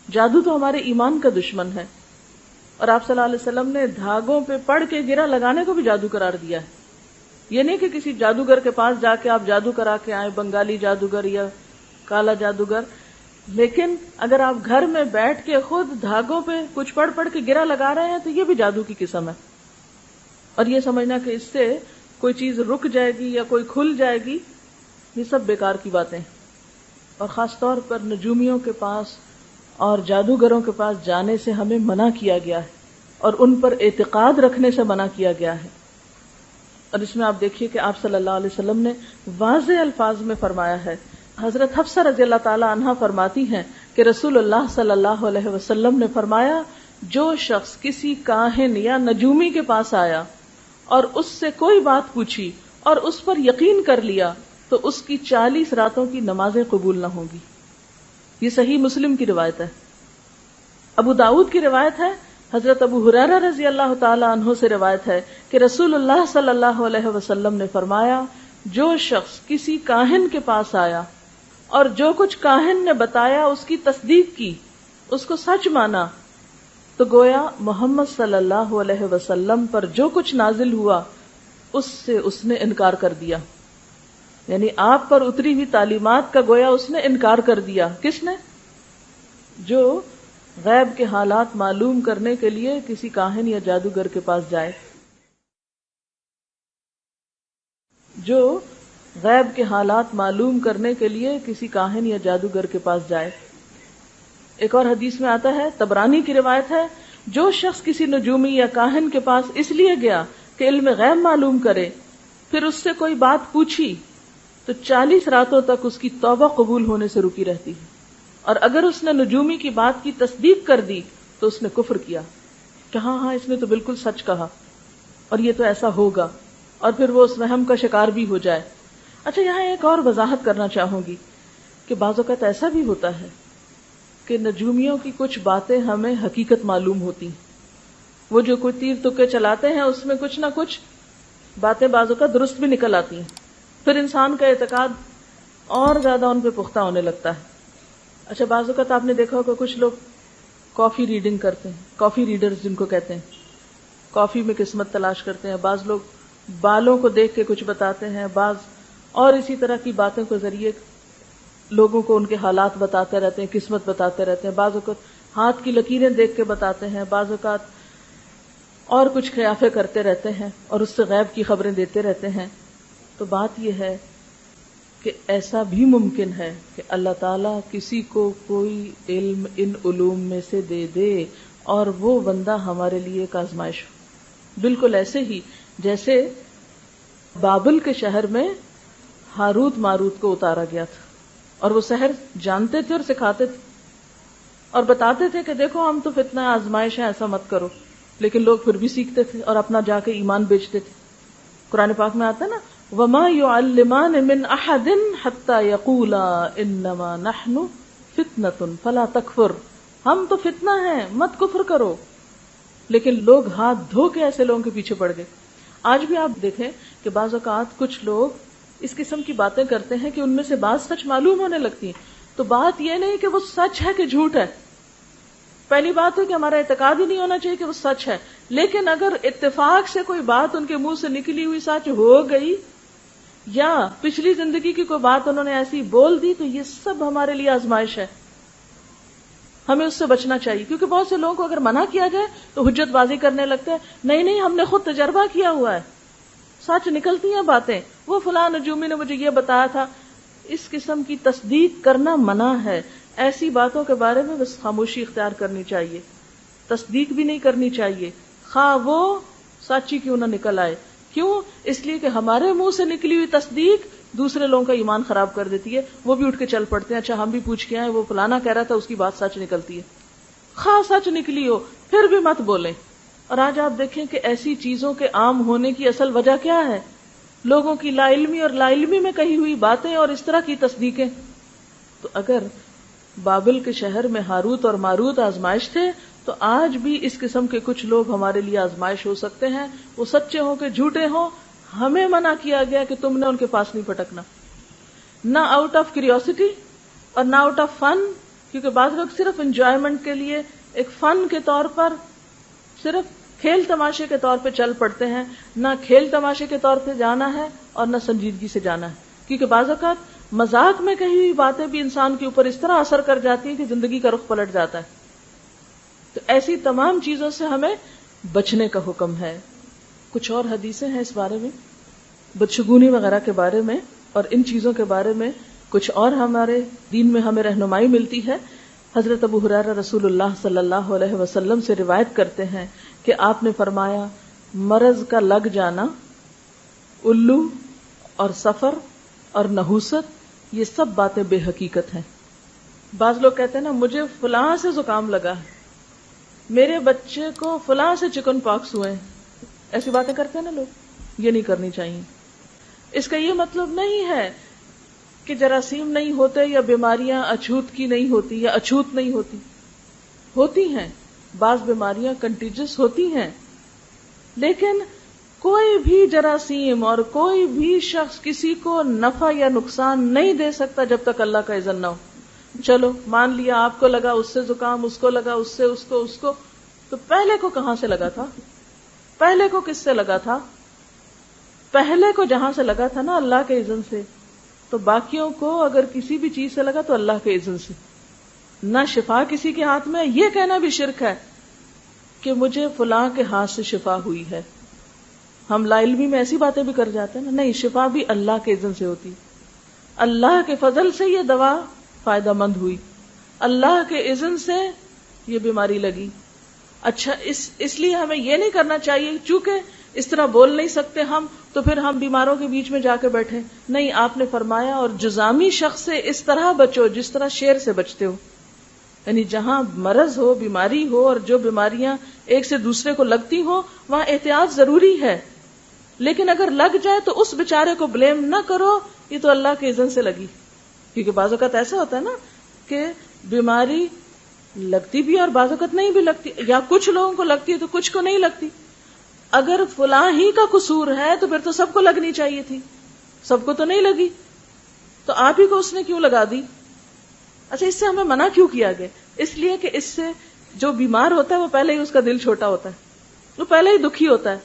جادو تو ہمارے ایمان کا دشمن ہے، اور آپ صلی اللہ علیہ وسلم نے دھاگوں پہ پڑھ کے گرہ لگانے کو بھی جادو قرار دیا ہے۔ یہ نہیں کہ کسی جادوگر کے پاس جا کے آپ جادو کرا کے آئیں، بنگالی جادوگر یا کالا جادوگر، لیکن اگر آپ گھر میں بیٹھ کے خود دھاگوں پہ کچھ پڑھ پڑھ کے گرہ لگا رہے ہیں تو یہ بھی جادو کی قسم ہے۔ اور یہ سمجھنا کہ اس سے کوئی چیز رک جائے گی یا کوئی کھل جائے گی، یہ سب بیکار کی باتیں ہیں۔ اور خاص طور پر نجومیوں کے پاس اور جادوگروں کے پاس جانے سے ہمیں منع کیا گیا ہے، اور ان پر اعتقاد رکھنے سے منع کیا گیا ہے۔ اور اس میں آپ دیکھیے کہ آپ صلی اللہ علیہ وسلم نے واضح الفاظ میں فرمایا ہے۔ حضرت حفصہ رضی اللہ تعالی عنہا فرماتی ہیں کہ رسول اللہ صلی اللہ علیہ وسلم نے فرمایا، جو شخص کسی کاہن یا نجومی کے پاس آیا اور اس سے کوئی بات پوچھی اور اس پر یقین کر لیا تو اس کی 40 راتوں کی نمازیں قبول نہ ہوں گی۔ یہ صحیح مسلم کی روایت ہے۔ ابو داؤد کی روایت ہے، حضرت ابو ہریرہ رضی اللہ تعالی عنہ سے روایت ہے کہ رسول اللہ صلی اللہ علیہ وسلم نے فرمایا، جو شخص کسی کاہن کے پاس آیا اور جو کچھ کاہن نے بتایا اس کی تصدیق کی، اس کو سچ مانا، تو گویا محمد صلی اللہ علیہ وسلم پر جو کچھ نازل ہوا اس سے اس نے انکار کر دیا۔ یعنی آپ پر اتری ہوئی تعلیمات کا گویا اس نے انکار کر دیا۔ کس نے؟ جو غیب کے حالات معلوم کرنے کے لیے کسی کاہن یا جادوگر کے پاس جائے، جو غیب کے حالات معلوم کرنے کے لیے کسی کاہن یا جادوگر کے پاس جائے۔ ایک اور حدیث میں آتا ہے، طبرانی کی روایت ہے، جو شخص کسی نجومی یا کاہن کے پاس اس لیے گیا کہ علم غیب معلوم کرے، پھر اس سے کوئی بات پوچھی تو 40 راتوں تک اس کی توبہ قبول ہونے سے رکی رہتی ہے، اور اگر اس نے نجومی کی بات کی تصدیق کر دی تو اس نے کفر کیا کہ ہاں اس نے تو بالکل سچ کہا اور یہ تو ایسا ہوگا، اور پھر وہ اس وہم کا شکار بھی ہو جائے۔ اچھا، یہاں ایک اور وضاحت کرنا چاہوں گی کہ بعض اوقات ایسا بھی ہوتا ہے کہ نجومیوں کی کچھ باتیں ہمیں حقیقت معلوم ہوتی ہیں، وہ جو کوئی تیر تکے چلاتے ہیں اس میں کچھ نہ کچھ باتیں بعض اوقات درست بھی نکل آتی ہیں، پھر انسان کا اعتقاد اور زیادہ ان پہ پختہ ہونے لگتا ہے۔ اچھا، بعض اوقات آپ نے دیکھا ہوگا کچھ لوگ کافی ریڈنگ کرتے ہیں، کافی ریڈرز جن کو کہتے ہیں، کافی میں قسمت تلاش کرتے ہیں، بعض لوگ بالوں کو دیکھ کے کچھ بتاتے ہیں، بعض اور اسی طرح کی باتوں کے ذریعے لوگوں کو ان کے حالات بتاتے رہتے ہیں، قسمت بتاتے رہتے ہیں، بعض اوقات ہاتھ کی لکیریں دیکھ کے بتاتے ہیں، بعض اوقات اور کچھ قیافے کرتے رہتے ہیں اور اس سے غیب کی خبریں دیتے رہتے ہیں۔ تو بات یہ ہے کہ ایسا بھی ممکن ہے کہ اللہ تعالیٰ کسی کو کوئی علم ان علوم میں سے دے دے اور وہ بندہ ہمارے لیے ایک آزمائش ہو، بالکل ایسے ہی جیسے بابل کے شہر میں ہاروت ماروت کو اتارا گیا تھا، اور وہ سحر جانتے تھے اور سکھاتے تھے اور بتاتے تھے کہ دیکھو ہم تو فتنہ آزمائش ہے، ایسا مت کرو، لیکن لوگ پھر بھی سیکھتے تھے اور اپنا جا کے ایمان بیچتے تھے۔ قرآن پاک میں آتا ہے نا، وَمَا يُعَلِّمَانِ مِنْ أَحَدٍ حَتَّى يَقُولَا إِنَّمَا نَحْنُ فِتْنَةٌ فَلَا تَكْفُرْ، ہم تو فتنہ ہیں، مت کفر کرو، لیکن لوگ ہاتھ دھو کے ایسے لوگوں کے پیچھے پڑ گئے۔ آج بھی آپ دیکھیں کہ بعض اوقات کچھ لوگ اس قسم کی باتیں کرتے ہیں کہ ان میں سے بعض سچ معلوم ہونے لگتی ہیں، تو بات یہ نہیں کہ وہ سچ ہے کہ جھوٹ ہے، پہلی بات ہے کہ ہمارا اعتقاد ہی نہیں ہونا چاہیے کہ وہ سچ ہے، لیکن اگر اتفاق سے کوئی بات ان کے منہ سے نکلی ہوئی سچ ہو گئی یا پچھلی زندگی کی کوئی بات انہوں نے ایسی بول دی، تو یہ سب ہمارے لیے آزمائش ہے، ہمیں اس سے بچنا چاہیے۔ کیونکہ بہت سے لوگوں کو اگر منع کیا جائے تو حجت بازی کرنے لگتے ہیں، نہیں ہم نے خود تجربہ کیا ہوا ہے، سچ نکلتی ہیں باتیں، وہ فلاں نجومی نے مجھے یہ بتایا تھا۔ اس قسم کی تصدیق کرنا منع ہے، ایسی باتوں کے بارے میں بس خاموشی اختیار کرنی چاہیے، تصدیق بھی نہیں کرنی چاہیے، خواہ وہ سچی کیوں نہ نکل آئے۔ کیوں؟ اس لیے کہ ہمارے منہ سے نکلی ہوئی تصدیق دوسرے لوگوں کا ایمان خراب کر دیتی ہے، وہ بھی اٹھ کے چل پڑتے ہیں، اچھا ہم بھی پوچھ کے آئے، وہ فلانا کہہ رہا تھا، اس کی بات سچ نکلتی ہے۔ خاص سچ نکلی ہو پھر بھی مت بولیں. اور آج آپ دیکھیں کہ ایسی چیزوں کے عام ہونے کی اصل وجہ کیا ہے؟ لوگوں کی لا علمی اور لا علمی میں کہی ہوئی باتیں اور اس طرح کی تصدیقیں. تو اگر بابل کے شہر میں ہاروت اور ماروت آزمائش تھے تو آج بھی اس قسم کے کچھ لوگ ہمارے لیے آزمائش ہو سکتے ہیں. وہ سچے ہوں کہ جھوٹے ہوں، ہمیں منع کیا گیا کہ تم نے ان کے پاس نہیں پھٹکنا، نہ آؤٹ آف کیوریوسٹی اور نہ آؤٹ آف فن، کیونکہ بعض لوگ صرف انجوائمنٹ کے لیے ایک فن کے طور پر صرف کھیل تماشے کے طور پہ چل پڑتے ہیں. نہ کھیل تماشے کے طور پہ جانا ہے اور نہ سنجیدگی سے جانا ہے، کیونکہ بعض اوقات مذاق میں کہی ہوئی باتیں بھی انسان کے اوپر اس طرح اثر کر جاتی ہیں کہ زندگی کا رخ پلٹ جاتا ہے. تو ایسی تمام چیزوں سے ہمیں بچنے کا حکم ہے. کچھ اور حدیثیں ہیں اس بارے میں، بدشگونی وغیرہ کے بارے میں اور ان چیزوں کے بارے میں کچھ اور ہمارے دین میں ہمیں رہنمائی ملتی ہے. حضرت ابو ہریرہ رسول اللہ صلی اللہ علیہ وسلم سے روایت کرتے ہیں کہ آپ نے فرمایا مرض کا لگ جانا، الو اور سفر اور نحوست، یہ سب باتیں بے حقیقت ہیں. بعض لوگ کہتے ہیں نا مجھے فلاں سے زکام لگا ہے، میرے بچے کو فلاں سے چکن پاکس ہوئے ہیں، ایسی باتیں کرتے ہیں نا لوگ. یہ نہیں کرنی چاہیے. اس کا یہ مطلب نہیں ہے کہ جراثیم نہیں ہوتے یا بیماریاں اچھوت کی نہیں ہوتی یا اچھوت نہیں ہوتی، ہوتی ہیں. بعض بیماریاں کنٹیجس ہوتی ہیں، لیکن کوئی بھی جراثیم اور کوئی بھی شخص کسی کو نفع یا نقصان نہیں دے سکتا جب تک اللہ کا اذن نہ ہو. چلو مان لیا آپ کو لگا، اس سے زکام، اس کو لگا، اس سے اس کو، تو پہلے کو کہاں سے لگا تھا؟ پہلے کو کس سے لگا تھا؟ پہلے کو جہاں سے لگا تھا نا اللہ کے اذن سے. تو باقیوں کو اگر کسی بھی چیز سے لگا تو اللہ کے اذن سے. نہ شفا کسی کے ہاتھ میں. یہ کہنا بھی شرک ہے کہ مجھے فلاں کے ہاتھ سے شفا ہوئی ہے. ہم لا علمی میں ایسی باتیں بھی کر جاتے ہیں نا. نہیں، شفا بھی اللہ کے اذن سے ہوتی. اللہ کے فضل سے یہ دوا فائدہ مند ہوئی، اللہ کے اذن سے یہ بیماری لگی. اچھا، اس لیے ہمیں یہ نہیں کرنا چاہیے چونکہ اس طرح بول نہیں سکتے ہم تو پھر ہم بیماروں کے بیچ میں جا کے بیٹھے. نہیں، آپ نے فرمایا اور جزامی شخص سے اس طرح بچو جس طرح شیر سے بچتے ہو. یعنی جہاں مرض ہو، بیماری ہو، اور جو بیماریاں ایک سے دوسرے کو لگتی ہو وہاں احتیاط ضروری ہے. لیکن اگر لگ جائے تو اس بیچارے کو بلیم نہ کرو، یہ تو اللہ کے اذن سے لگی. کیونکہ بعض اوقات ایسا ہوتا ہے نا کہ بیماری لگتی بھی اور بعض اوقات نہیں بھی لگتی، یا کچھ لوگوں کو لگتی ہے تو کچھ کو نہیں لگتی. اگر فلاں ہی کا قصور ہے تو پھر تو سب کو لگنی چاہیے تھی، سب کو تو نہیں لگی، تو آپ ہی کو اس نے کیوں لگا دی؟ اچھا، اس سے ہمیں منع کیوں کیا گیا؟ اس لیے کہ اس سے جو بیمار ہوتا ہے وہ پہلے ہی اس کا دل چھوٹا ہوتا ہے، وہ پہلے ہی دکھی ہوتا ہے.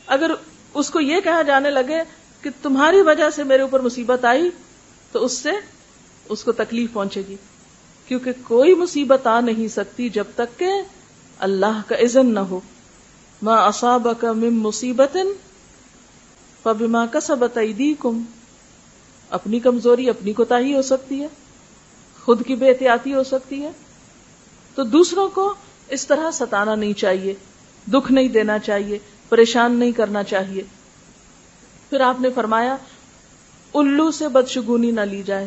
اگر اس کو یہ کہا جانے لگے کہ تمہاری وجہ سے میرے اوپر مصیبت آئی تو اس سے اس کو تکلیف پہنچے گی، کیونکہ کوئی مصیبت آ نہیں سکتی جب تک کہ اللہ کا اذن نہ ہو. ما اصابک من مصیبت فبما کسبت ایدیکم. اپنی کمزوری، اپنی کوتاہی ہو سکتی ہے، خود کی بے احتیاطی ہو سکتی ہے، تو دوسروں کو اس طرح ستانا نہیں چاہیے، دکھ نہیں دینا چاہیے، پریشان نہیں کرنا چاہیے. پھر آپ نے فرمایا الو سے بدشگونی نہ لی جائے.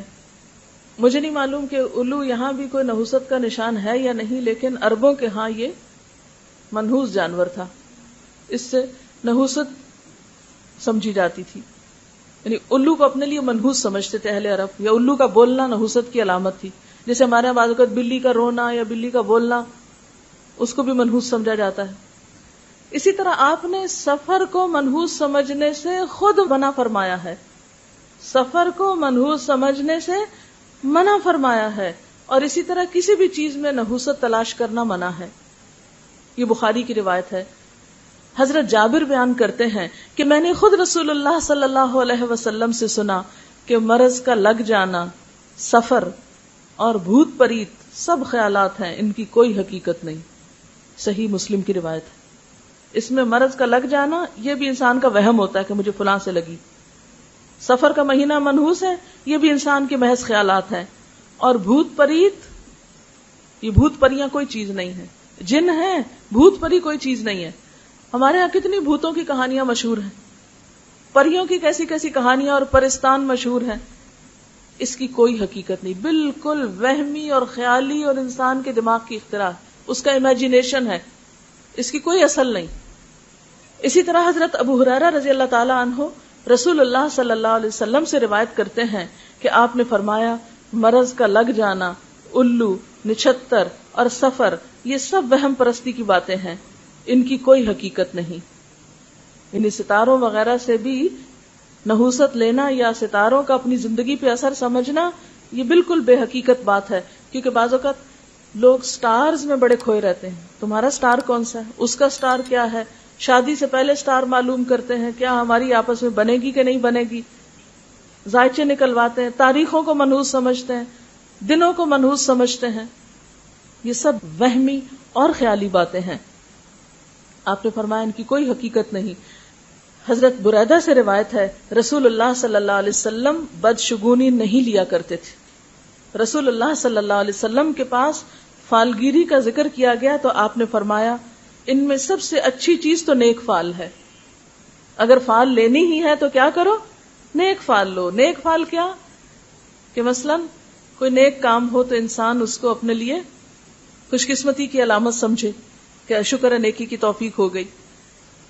مجھے نہیں معلوم کہ الو یہاں بھی کوئی نحوست کا نشان ہے یا نہیں، لیکن عربوں کے ہاں یہ منحوس جانور تھا، اس سے نحوست سمجھی جاتی تھی. یعنی الو کو اپنے لیے منحوس سمجھتے تھے اہل عرب، یا الو کا بولنا نحوست کی علامت تھی. جیسے ہمارے یہاں بعض اوقات بلی کا رونا یا بلی کا بولنا اس کو بھی منحوس سمجھا جاتا ہے. اسی طرح آپ نے سفر کو منحوس سمجھنے سے خود منع فرمایا ہے، سفر کو منحوس سمجھنے سے منع فرمایا ہے. اور اسی طرح کسی بھی چیز میں نحوست تلاش کرنا منع ہے. یہ بخاری کی روایت ہے. حضرت جابر بیان کرتے ہیں کہ میں نے خود رسول اللہ صلی اللہ علیہ وسلم سے سنا کہ مرض کا لگ جانا، سفر اور بھوت پریت سب خیالات ہیں، ان کی کوئی حقیقت نہیں. صحیح مسلم کی روایت ہے. اس میں مرض کا لگ جانا یہ بھی انسان کا وہم ہوتا ہے کہ مجھے فلاں سے لگی. سفر کا مہینہ منحوس ہے، یہ بھی انسان کے محض خیالات ہیں. اور بھوت پریت، یہ بھوت پریاں کوئی چیز نہیں ہے. جن ہیں، بھوت پری کوئی چیز نہیں ہے. ہمارے ہاں کتنی بھوتوں کی کہانیاں مشہور ہیں، پریوں کی کیسی کیسی کہانیاں اور پرستان مشہور ہیں. اس کی کوئی حقیقت نہیں، بالکل وہمی اور خیالی اور انسان کے دماغ کی اختراع. اس کا امیجنیشن ہے، اس کی کوئی اصل نہیں. اسی طرح حضرت ابو ہریرہ رضی اللہ تعالی عنہ رسول اللہ صلی اللہ علیہ وسلم سے روایت کرتے ہیں کہ آپ نے فرمایا مرض کا لگ جانا، الو، نچھتر اور سفر، یہ سب وہم پرستی کی باتیں ہیں، ان کی کوئی حقیقت نہیں. یعنی ستاروں وغیرہ سے بھی نحوست لینا یا ستاروں کا اپنی زندگی پہ اثر سمجھنا یہ بالکل بے حقیقت بات ہے. کیونکہ بعض اوقات لوگ سٹارز میں بڑے کھوئے رہتے ہیں. تمہارا سٹار کون سا ہے، اس کا سٹار کیا ہے، شادی سے پہلے سٹار معلوم کرتے ہیں کیا ہماری آپس میں بنے گی کہ نہیں بنے گی، ذائچے نکلواتے ہیں، تاریخوں کو منحوس سمجھتے ہیں، دنوں کو منحوس سمجھتے ہیں. یہ سب وہمی اور خیالی باتیں ہیں. آپ نے فرمایا ان کی کوئی حقیقت نہیں. حضرت بریدہ سے روایت ہے رسول اللہ صلی اللہ علیہ وسلم بدشگونی نہیں لیا کرتے تھے. رسول اللہ صلی اللہ علیہ وسلم کے پاس فالگیری کا ذکر کیا گیا تو آپ نے فرمایا ان میں سب سے اچھی چیز تو نیک فال ہے. اگر فال لینی ہی ہے تو کیا کرو، نیک فال لو. نیک فال کیا کہ مثلاً کوئی نیک کام ہو تو انسان اس کو اپنے لیے خوش قسمتی کی علامت سمجھے کہ شکر ہے نیکی کی توفیق ہو گئی،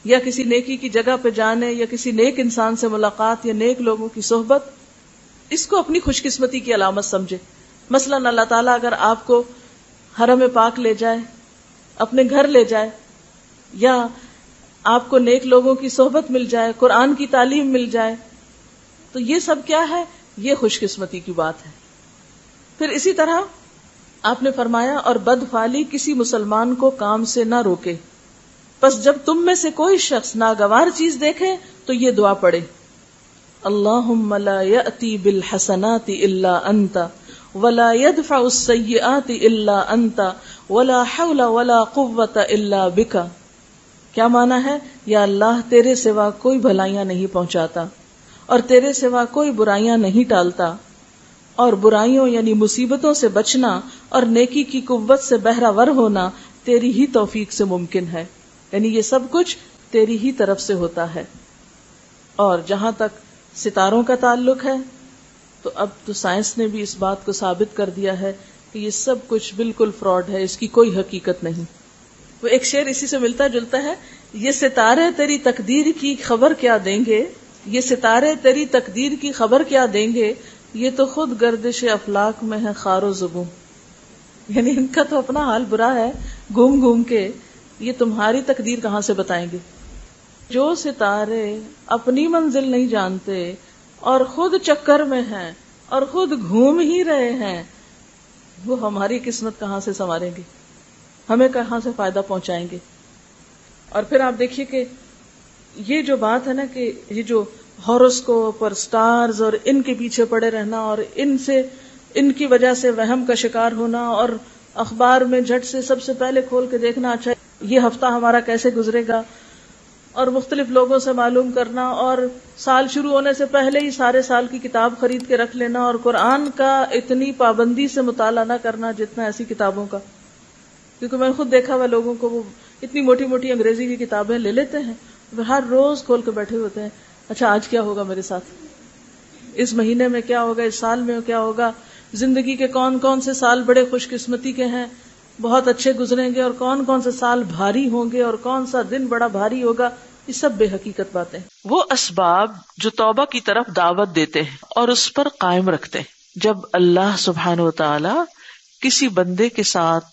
یا کسی نیکی کی جگہ پہ جانے یا کسی نیک انسان سے ملاقات یا نیک لوگوں کی صحبت، اس کو اپنی خوش قسمتی کی علامت سمجھے. مثلاً اللہ تعالیٰ اگر آپ کو حرم پاک لے جائے، اپنے گھر لے جائے، یا آپ کو نیک لوگوں کی صحبت مل جائے، قرآن کی تعلیم مل جائے، تو یہ سب کیا ہے، یہ خوش قسمتی کی بات ہے. پھر اسی طرح آپ نے فرمایا اور بدفعلی کسی مسلمان کو کام سے نہ روکے، پس جب تم میں سے کوئی شخص ناگوار چیز دیکھے تو یہ دعا پڑھے، اللہم لا یأتی بالحسنات الا انت ولا يدفع السیئات الا انت ولا حول ولا قوت الا بک. کیا معنی ہے، یا اللہ تیرے سوا کوئی بھلائیاں نہیں پہنچاتا اور تیرے سوا کوئی برائیاں نہیں ٹالتا، اور برائیوں یعنی مصیبتوں سے بچنا اور نیکی کی قوت سے بہرہ ور ہونا تیری ہی توفیق سے ممکن ہے. یعنی یہ سب کچھ تیری ہی طرف سے ہوتا ہے. اور جہاں تک ستاروں کا تعلق ہے تو اب تو سائنس نے بھی اس بات کو ثابت کر دیا ہے کہ یہ سب کچھ بالکل فراڈ ہے، اس کی کوئی حقیقت نہیں. وہ ایک شعر اسی سے ملتا جلتا ہے، یہ ستارے تیری تقدیر کی خبر کیا دیں گے، یہ ستارے تیری تقدیر کی خبر کیا دیں گے، یہ تو خود گردش افلاک میں ہے خار و زبوں. یعنی ان کا تو اپنا حال برا ہے، گھوم گھوم کے یہ تمہاری تقدیر کہاں سے بتائیں گے. جو ستارے اپنی منزل نہیں جانتے اور خود چکر میں ہیں اور خود گھوم ہی رہے ہیں، وہ ہماری قسمت کہاں سے سنواریں گے، ہمیں کہاں سے فائدہ پہنچائیں گے. اور پھر آپ دیکھیے کہ یہ جو بات ہے نا کہ یہ جو ہاروسکوپ اور سٹارز اور ان کے پیچھے پڑے رہنا اور ان کی وجہ سے وہم کا شکار ہونا اور اخبار میں جھٹ سے سب سے پہلے کھول کے دیکھنا اچھا یہ ہفتہ ہمارا کیسے گزرے گا، اور مختلف لوگوں سے معلوم کرنا، اور سال شروع ہونے سے پہلے ہی سارے سال کی کتاب خرید کے رکھ لینا، اور قرآن کا اتنی پابندی سے مطالعہ نہ کرنا جتنا ایسی کتابوں کا. کیونکہ میں خود دیکھا ہوا لوگوں کو وہ اتنی موٹی موٹی انگریزی کی کتابیں لے لیتے ہیں، وہ ہر روز کھول کے بیٹھے ہوتے ہیں، اچھا آج کیا ہوگا میرے ساتھ، اس مہینے میں کیا ہوگا، اس سال میں کیا ہوگا، زندگی کے کون کون سے سال بڑے خوش قسمتی کے ہیں، بہت اچھے گزریں گے، اور کون کون سے سال بھاری ہوں گے، اور کون سا دن بڑا بھاری ہوگا. یہ سب بے حقیقت باتیں. وہ اسباب جو توبہ کی طرف دعوت دیتے ہیں اور اس پر قائم رکھتے ہیں. جب اللہ سبحانہ و تعالی کسی بندے کے ساتھ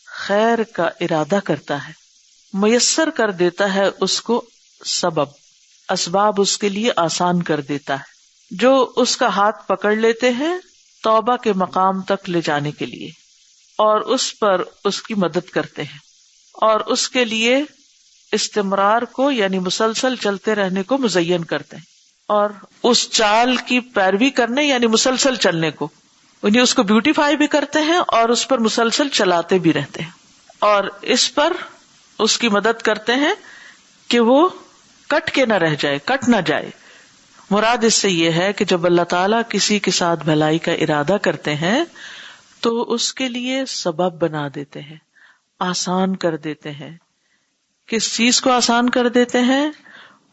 خیر کا ارادہ کرتا ہے، میسر کر دیتا ہے اس کو سبب، اسباب اس کے لیے آسان کر دیتا ہے، جو اس کا ہاتھ پکڑ لیتے ہیں توبہ کے مقام تک لے جانے کے لیے، اور اس پر اس کی مدد کرتے ہیں، اور اس کے لیے استمرار کو یعنی مسلسل چلتے رہنے کو مزین کرتے ہیں، اور اس چال کی پیروی کرنے یعنی مسلسل چلنے کو، یعنی اس کو بیوٹیفائی بھی کرتے ہیں اور اس پر مسلسل چلاتے بھی رہتے ہیں، اور اس پر اس کی مدد کرتے ہیں کہ وہ کٹ کے نہ رہ جائے، کٹ نہ جائے. مراد اس سے یہ ہے کہ جب اللہ تعالیٰ کسی کے ساتھ بھلائی کا ارادہ کرتے ہیں تو اس کے لیے سبب بنا دیتے ہیں، آسان کر دیتے ہیں. کس چیز کو آسان کر دیتے ہیں؟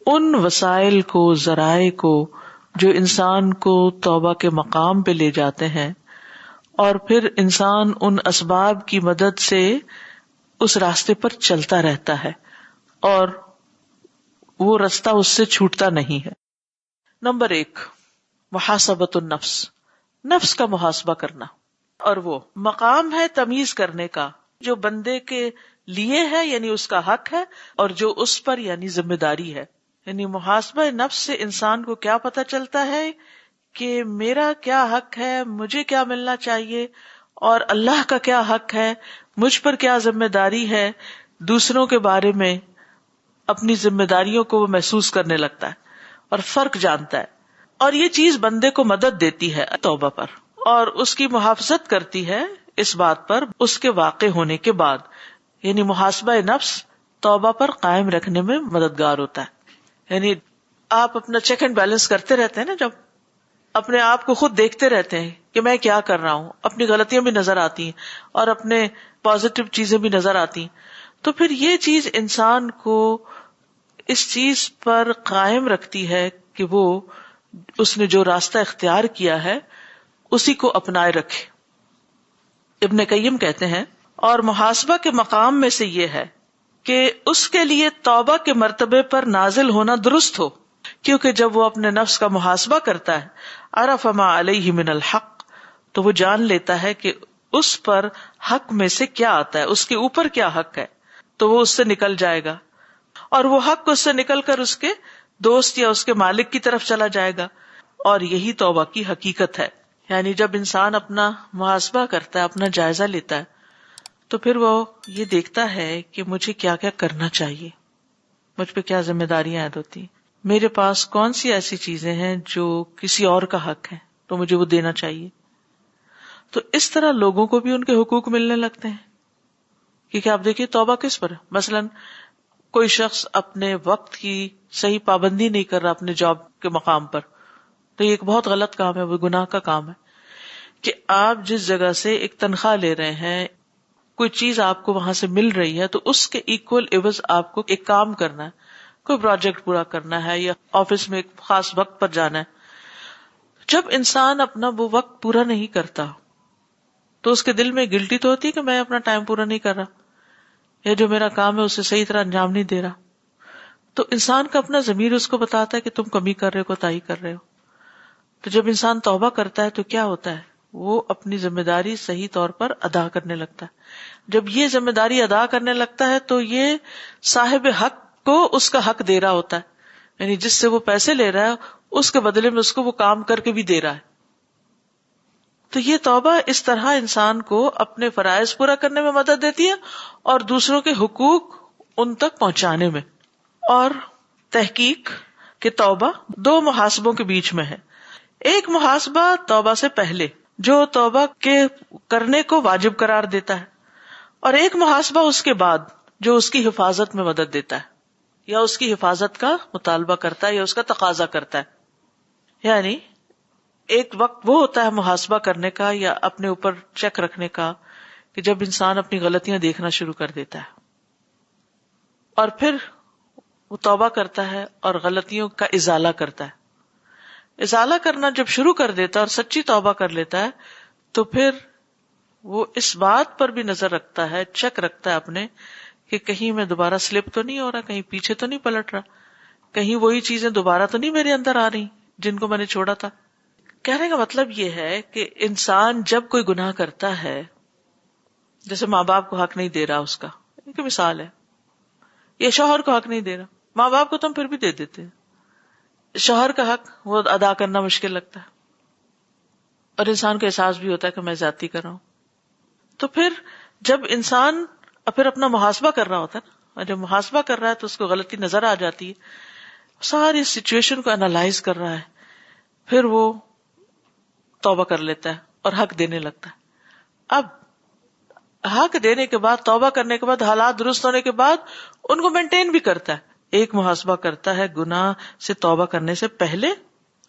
ان وسائل کو، ذرائع کو جو انسان کو توبہ کے مقام پہ لے جاتے ہیں، اور پھر انسان ان اسباب کی مدد سے اس راستے پر چلتا رہتا ہے اور وہ راستہ اس سے چھوٹتا نہیں ہے. نمبر 1، محاسبۃ النفس، نفس کا محاسبہ کرنا. اور وہ مقام ہے تمیز کرنے کا جو بندے کے لیے ہے یعنی اس کا حق ہے، اور جو اس پر یعنی ذمہ داری ہے. یعنی محاسبہ نفس سے انسان کو کیا پتہ چلتا ہے کہ میرا کیا حق ہے، مجھے کیا ملنا چاہیے، اور اللہ کا کیا حق ہے، مجھ پر کیا ذمہ داری ہے. دوسروں کے بارے میں اپنی ذمہ داریوں کو وہ محسوس کرنے لگتا ہے اور فرق جانتا ہے. اور یہ چیز بندے کو مدد دیتی ہے توبہ پر، اور اس کی محافظت کرتی ہے اس بات پر اس کے واقع ہونے کے بعد. یعنی محاسبہ نفس توبہ پر قائم رکھنے میں مددگار ہوتا ہے. یعنی آپ اپنا چیک اینڈ بیلنس کرتے رہتے ہیں نا، جب اپنے آپ کو خود دیکھتے رہتے ہیں کہ میں کیا کر رہا ہوں، اپنی غلطیاں بھی نظر آتی ہیں اور اپنے پازیٹیو چیزیں بھی نظر آتی ہیں، تو پھر یہ چیز انسان کو اس چیز پر قائم رکھتی ہے کہ وہ اس نے جو راستہ اختیار کیا ہے اسی کو اپنائے رکھے. ابن قیم کہتے ہیں، اور محاسبہ کے مقام میں سے یہ ہے کہ اس کے لیے توبہ کے مرتبے پر نازل ہونا درست ہو، کیونکہ جب وہ اپنے نفس کا محاسبہ کرتا ہے عرف ما علیہ من الحق، تو وہ جان لیتا ہے کہ اس پر حق میں سے کیا آتا ہے، اس کے اوپر کیا حق ہے، تو وہ اس سے نکل جائے گا، اور وہ حق اس سے نکل کر اس کے دوست یا اس کے مالک کی طرف چلا جائے گا. اور یہی توبہ کی حقیقت ہے. یعنی جب انسان اپنا محاسبہ کرتا ہے، اپنا جائزہ لیتا ہے، تو پھر وہ یہ دیکھتا ہے کہ مجھے کیا کیا کرنا چاہیے، مجھ پہ کیا ذمہ داریاں عائد ہوتی ہیں، میرے پاس کون سی ایسی چیزیں ہیں جو کسی اور کا حق ہے تو مجھے وہ دینا چاہیے. تو اس طرح لوگوں کو بھی ان کے حقوق ملنے لگتے ہیں. کیونکہ آپ دیکھیے توبہ کس پر ہے. مثلاً کوئی شخص اپنے وقت کی صحیح پابندی نہیں کر رہا اپنے جاب کے مقام پر، تو یہ ایک بہت غلط کام ہے، وہ گناہ کا کام ہے. کہ آپ جس جگہ سے ایک تنخواہ لے رہے ہیں، کوئی چیز آپ کو وہاں سے مل رہی ہے، تو اس کے ایکول عوض آپ کو ایک کام کرنا ہے، کوئی پروجیکٹ پورا کرنا ہے یا آفس میں ایک خاص وقت پر جانا ہے. جب انسان اپنا وہ وقت پورا نہیں کرتا تو اس کے دل میں گلٹی تو ہوتی ہے کہ میں اپنا ٹائم پورا نہیں کر رہا، یا جو میرا کام ہے اسے صحیح طرح انجام نہیں دے رہا. تو انسان کا اپنا ضمیر اس کو بتاتا ہے کہ تم کمی کر رہے ہو، کوتاہی کر رہے ہو. تو جب انسان توبہ کرتا ہے تو کیا ہوتا ہے، وہ اپنی ذمہ داری صحیح طور پر ادا کرنے لگتا ہے. جب یہ ذمہ داری ادا کرنے لگتا ہے تو یہ صاحب حق کو اس کا حق دے رہا ہوتا ہے. یعنی جس سے وہ پیسے لے رہا ہے اس کے بدلے میں اس کو وہ کام کر کے بھی دے رہا ہے. تو یہ توبہ اس طرح انسان کو اپنے فرائض پورا کرنے میں مدد دیتی ہے اور دوسروں کے حقوق ان تک پہنچانے میں. اور تحقیق کہ توبہ دو محاسبوں کے بیچ میں ہے. ایک محاسبہ توبہ سے پہلے جو توبہ کے کرنے کو واجب قرار دیتا ہے، اور ایک محاسبہ اس کے بعد جو اس کی حفاظت میں مدد دیتا ہے یا اس کی حفاظت کا مطالبہ کرتا ہے یا اس کا تقاضا کرتا ہے. یعنی ایک وقت وہ ہوتا ہے محاسبہ کرنے کا یا اپنے اوپر چیک رکھنے کا کہ جب انسان اپنی غلطیاں دیکھنا شروع کر دیتا ہے، اور پھر وہ توبہ کرتا ہے اور غلطیوں کا ازالہ کرتا ہے. ازالہ کرنا جب شروع کر دیتا ہے اور سچی توبہ کر لیتا ہے تو پھر وہ اس بات پر بھی نظر رکھتا ہے، چیک رکھتا ہے اپنے کہ کہیں میں دوبارہ سلپ تو نہیں ہو رہا، کہیں پیچھے تو نہیں پلٹ رہا، کہیں وہی چیزیں دوبارہ تو نہیں میرے اندر آ رہی جن کو میں نے چھوڑا تھا. کہنے کا مطلب یہ ہے کہ انسان جب کوئی گناہ کرتا ہے، جیسے ماں باپ کو حق نہیں دے رہا اس کا، ایک مثال ہے، یا شوہر کو حق نہیں دے رہا، ماں باپ کو تو ہم پھر بھی دے دیتے ہیں، شوہر کا حق وہ ادا کرنا مشکل لگتا ہے اور انسان کو احساس بھی ہوتا ہے کہ میں زیادتی کر رہا ہوں. تو پھر جب انسان پھر اپنا محاسبہ کر رہا ہوتا ہے نا، اور جب محاسبہ کر رہا ہے تو اس کو غلطی نظر آ جاتی ہے، ساری سچویشن کو انالائز کر رہا ہے، پھر وہ توبہ کر لیتا ہے اور حق دینے لگتا ہے. اب حق دینے کے بعد، توبہ کرنے کے بعد، حالات درست ہونے کے بعد ان کو مینٹین بھی کرتا ہے. ایک محاسبہ کرتا ہے گناہ سے توبہ کرنے سے پہلے،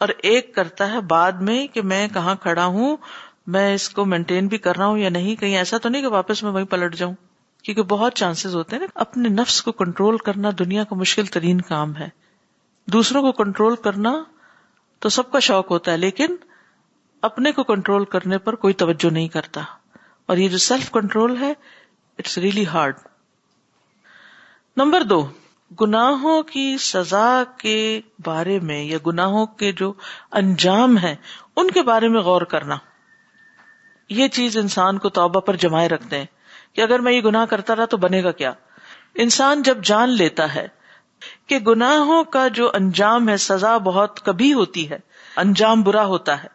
اور ایک کرتا ہے بعد میں کہ میں کہاں کھڑا ہوں، میں اس کو مینٹین بھی کر رہا ہوں یا نہیں، کہیں ایسا تو نہیں کہ واپس میں وہیں پلٹ جاؤں. کیونکہ بہت چانسز ہوتے ہیں نا. اپنے نفس کو کنٹرول کرنا دنیا کا مشکل ترین کام ہے. دوسروں کو کنٹرول کرنا تو سب کا شوق ہوتا ہے، لیکن اپنے کو کنٹرول کرنے پر کوئی توجہ نہیں کرتا. اور یہ جو سیلف کنٹرول ہے، اٹس ریئلی ہارڈ. نمبر 2، گناہوں کی سزا کے بارے میں یا گناہوں کے جو انجام ہیں ان کے بارے میں غور کرنا. یہ چیز انسان کو توبہ پر جمائے رکھتے ہیں کہ اگر میں یہ گناہ کرتا رہا تو بنے گا کیا. انسان جب جان لیتا ہے کہ گناہوں کا جو انجام ہے، سزا بہت کبھی ہوتی ہے، انجام برا ہوتا ہے،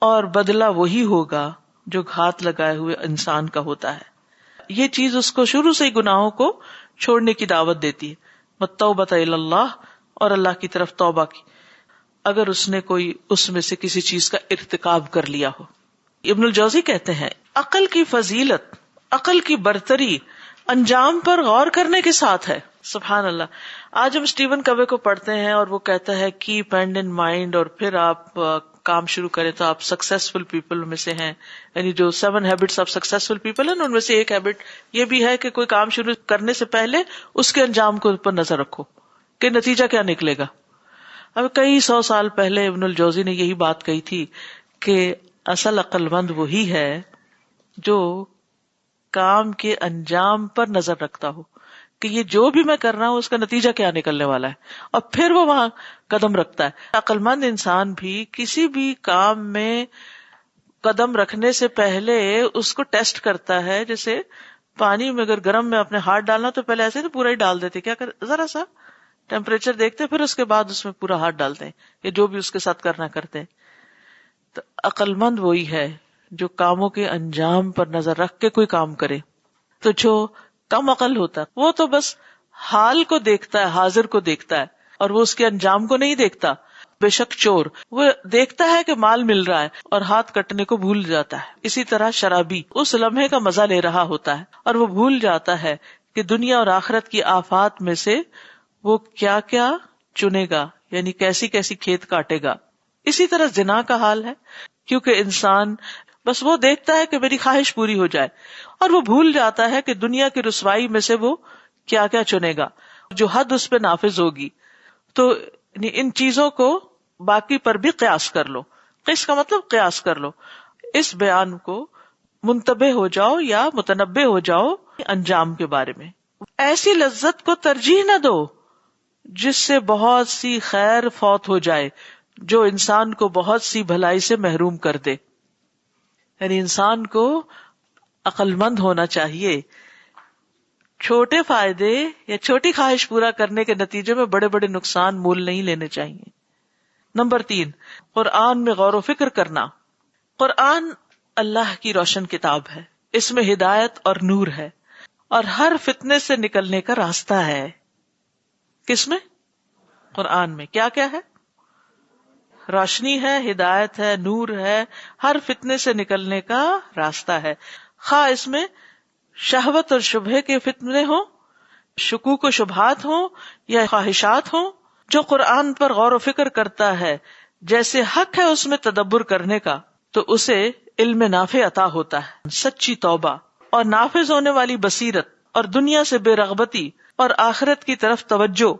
اور بدلہ وہی ہوگا جو گھات لگائے ہوئے انسان کا ہوتا ہے، یہ چیز اس کو شروع سے ہی گناہوں کو چھوڑنے کی دعوت دیتی ہے. والتوبۃ الی اللہ، اور اللہ کی طرف توبہ کی اگر اس نے کوئی اس میں سے کسی چیز کا ارتکاب کر لیا ہو. ابن الجوزی کہتے ہیں عقل کی فضیلت، عقل کی برتری انجام پر غور کرنے کے ساتھ ہے. سبحان اللہ. آج ہم اسٹیون کوے کو پڑھتے ہیں اور وہ کہتا ہے کیپ اینڈ ان مائنڈ، اور پھر آپ کام شروع کریں تو آپ سکسیسفل پیپل میں سے ہیں. یعنی جو 7 ہیبٹس آف سکسیسفل پیپل ہیں ان میں سے ایک ہیبٹ یہ بھی ہے کہ کوئی کام شروع کرنے سے پہلے اس کے انجام کو اوپر نظر رکھو کہ نتیجہ کیا نکلے گا. اب کئی 100 سال پہلے ابن الجوزی نے یہی بات کہی تھی کہ اصل عقل مند وہی ہے جو کام کے انجام پر نظر رکھتا ہو کہ یہ جو بھی میں کر رہا ہوں اس کا نتیجہ کیا نکلنے والا ہے، اور پھر وہ وہاں قدم رکھتا ہے. عقل مند انسان بھی کسی بھی کام میں قدم رکھنے سے پہلے اس کو ٹیسٹ کرتا ہے. جیسے پانی میں اگر گرم میں اپنے ہاتھ ڈالنا تو پہلے ایسے تو پورا ہی ڈال دیتے، کیا ذرا سا ٹیمپریچر دیکھتے پھر اس کے بعد اس میں پورا ہاتھ ڈالتے ہیں، یا جو بھی اس کے ساتھ کرنا کرتے ہیں. تو عقل مند وہی ہے جو کاموں کے انجام پر نظر رکھ کے کوئی کام کرے. تو جو کم عقل ہوتا ہے وہ تو بس حال کو دیکھتا ہے، حاضر کو دیکھتا ہے، اور وہ اس کے انجام کو نہیں دیکھتا. بے شک چور وہ دیکھتا ہے کہ مال مل رہا ہے اور ہاتھ کٹنے کو بھول جاتا ہے. اسی طرح شرابی اس لمحے کا مزہ لے رہا ہوتا ہے اور وہ بھول جاتا ہے کہ دنیا اور آخرت کی آفات میں سے وہ کیا کیا چنے گا، یعنی کیسی کیسی کھیت کاٹے گا. اسی طرح زنا کا حال ہے، کیونکہ انسان بس وہ دیکھتا ہے کہ میری خواہش پوری ہو جائے، اور وہ بھول جاتا ہے کہ دنیا کی رسوائی میں سے وہ کیا کیا چنے گا جو حد اس پہ نافذ ہوگی. تو ان چیزوں کو باقی پر بھی قیاس کر لو. قیاس کا مطلب قیاس کر لو. اس بیان کو منتبہ ہو جاؤ یا متنبہ ہو جاؤ انجام کے بارے میں. ایسی لذت کو ترجیح نہ دو جس سے بہت سی خیر فوت ہو جائے، جو انسان کو بہت سی بھلائی سے محروم کر دے. یعنی انسان کو عقل مند ہونا چاہیے، چھوٹے فائدے یا چھوٹی خواہش پورا کرنے کے نتیجے میں بڑے بڑے نقصان مول نہیں لینے چاہیے. نمبر 3، قرآن میں غور و فکر کرنا. قرآن اللہ کی روشن کتاب ہے، اس میں ہدایت اور نور ہے، اور ہر فتنے سے نکلنے کا راستہ ہے. کس میں؟ قرآن میں. کیا کیا ہے؟ روشنی ہے، ہدایت ہے، نور ہے، ہر فتنے سے نکلنے کا راستہ ہے. خواہ اس میں شہوت اور شبہے کے فتنے ہوں، شکوک و شبہات ہوں، یا خواہشات ہوں. جو قرآن پر غور و فکر کرتا ہے جیسے حق ہے اس میں تدبر کرنے کا، تو اسے علم نافع عطا ہوتا ہے، سچی توبہ اور نافذ ہونے والی بصیرت، اور دنیا سے بے رغبتی اور آخرت کی طرف توجہ،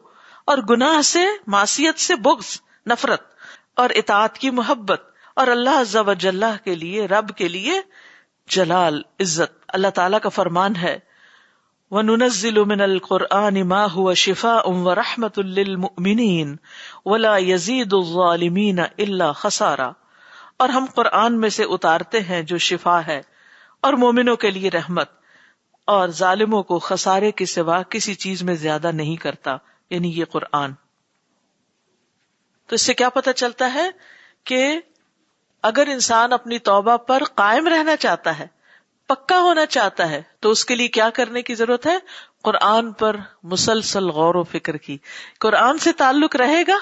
اور گناہ سے، معصیت سے بغض، نفرت، اور اطاعت کی محبت، اور اللہ عز و جل کے لیے، رب کے لیے جلال، عزت. اللہ تعالیٰ کا فرمان ہے وَنُنَزِّلُ مِنَ الْقُرْآنِ مَا هُوَ شِفَاءٌ وَرَحْمَةٌ لِّلْمُؤْمِنِينَ وَلَا يَزِيدُ الظَّالِمِينَ إِلَّا خَسَارًا. اور ہم قرآن میں سے اتارتے ہیں جو شفا ہے اور مومنوں کے لیے رحمت، اور ظالموں کو خسارے کے سوا کسی چیز میں زیادہ نہیں کرتا. یعنی یہ قرآن. تو اس سے کیا پتہ چلتا ہے کہ اگر انسان اپنی توبہ پر قائم رہنا چاہتا ہے، پکا ہونا چاہتا ہے، تو اس کے لیے کیا کرنے کی ضرورت ہے؟ قرآن پر مسلسل غور و فکر کی. قرآن سے تعلق رہے گا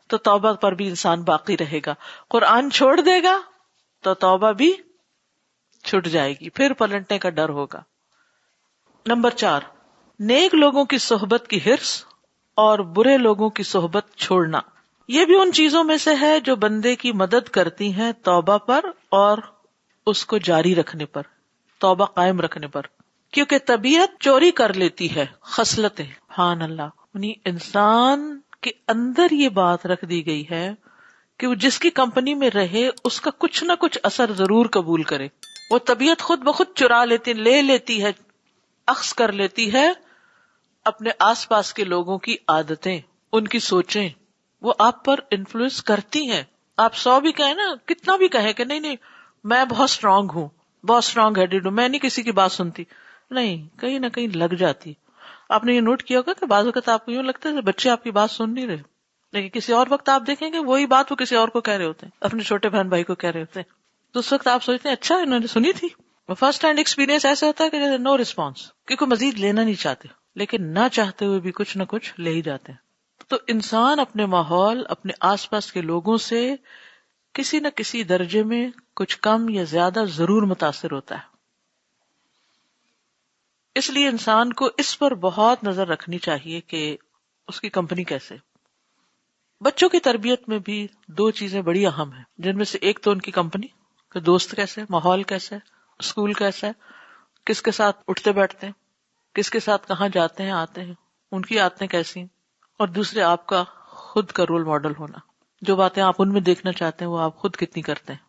تو توبہ پر بھی انسان باقی رہے گا. قرآن چھوڑ دے گا تو توبہ بھی چھٹ جائے گی، پھر پلٹنے کا ڈر ہوگا. نمبر 4، نیک لوگوں کی صحبت کی حرص اور برے لوگوں کی صحبت چھوڑنا. یہ بھی ان چیزوں میں سے ہے جو بندے کی مدد کرتی ہیں توبہ پر اور اس کو جاری رکھنے پر، توبہ قائم رکھنے پر. کیونکہ طبیعت چوری کر لیتی ہے خصلتیں. سبحان اللہ. یعنی انسان کے اندر یہ بات رکھ دی گئی ہے کہ وہ جس کی کمپنی میں رہے اس کا کچھ نہ کچھ اثر ضرور قبول کرے. وہ طبیعت خود بخود چرا لیتی، لے لیتی ہے، اخذ کر لیتی ہے اپنے آس پاس کے لوگوں کی عادتیں، ان کی سوچیں، وہ آپ پر انفلوئنس کرتی ہیں. آپ 100 بھی کہیں نا، کتنا بھی کہیں کہ نہیں میں بہت اسٹرانگ ہوں، بہت اسٹرانگ ہیڈڈ ہوں، میں نہیں کسی کی بات سنتی، نہیں، کہیں نہ کہیں لگ جاتی. آپ نے یہ نوٹ کیا ہوگا کہ بعض وقت آپ کو یوں لگتا ہے کہ بچے آپ کی بات سن نہیں رہے، لیکن کسی اور وقت آپ دیکھیں گے وہی بات وہ کسی اور کو کہہ رہے ہوتے ہیں، اپنے چھوٹے بہن بھائی کو کہہ رہے ہوتے ہیں. تو اس وقت آپ سوچتے ہیں اچھا انہوں نے سنی تھی. فرسٹ ہینڈ ایکسپیرینس ایسا ہوتا ہے کہ جیسے نو رسپانس، کیونکہ مزید لینا نہیں چاہتے، لیکن نہ چاہتے ہوئے بھی کچھ نہ کچھ لے ہی جاتے ہیں. تو انسان اپنے ماحول، اپنے آس پاس کے لوگوں سے کسی نہ کسی درجے میں کچھ کم یا زیادہ ضرور متاثر ہوتا ہے. اس لیے انسان کو اس پر بہت نظر رکھنی چاہیے کہ اس کی کمپنی کیسے. بچوں کی تربیت میں بھی 2 چیزیں بڑی اہم ہیں، جن میں سے ایک تو ان کی کمپنی، کہ دوست کیسے، ماحول کیسا ہے، اسکول کیسا ہے، کس کے ساتھ اٹھتے بیٹھتے ہیں، کس کے ساتھ کہاں جاتے ہیں آتے ہیں، ان کی عادتیں کیسی ہیں. اور دوسرے آپ کا خود کا رول ماڈل ہونا، جو باتیں آپ ان میں دیکھنا چاہتے ہیں وہ آپ خود کتنی کرتے ہیں.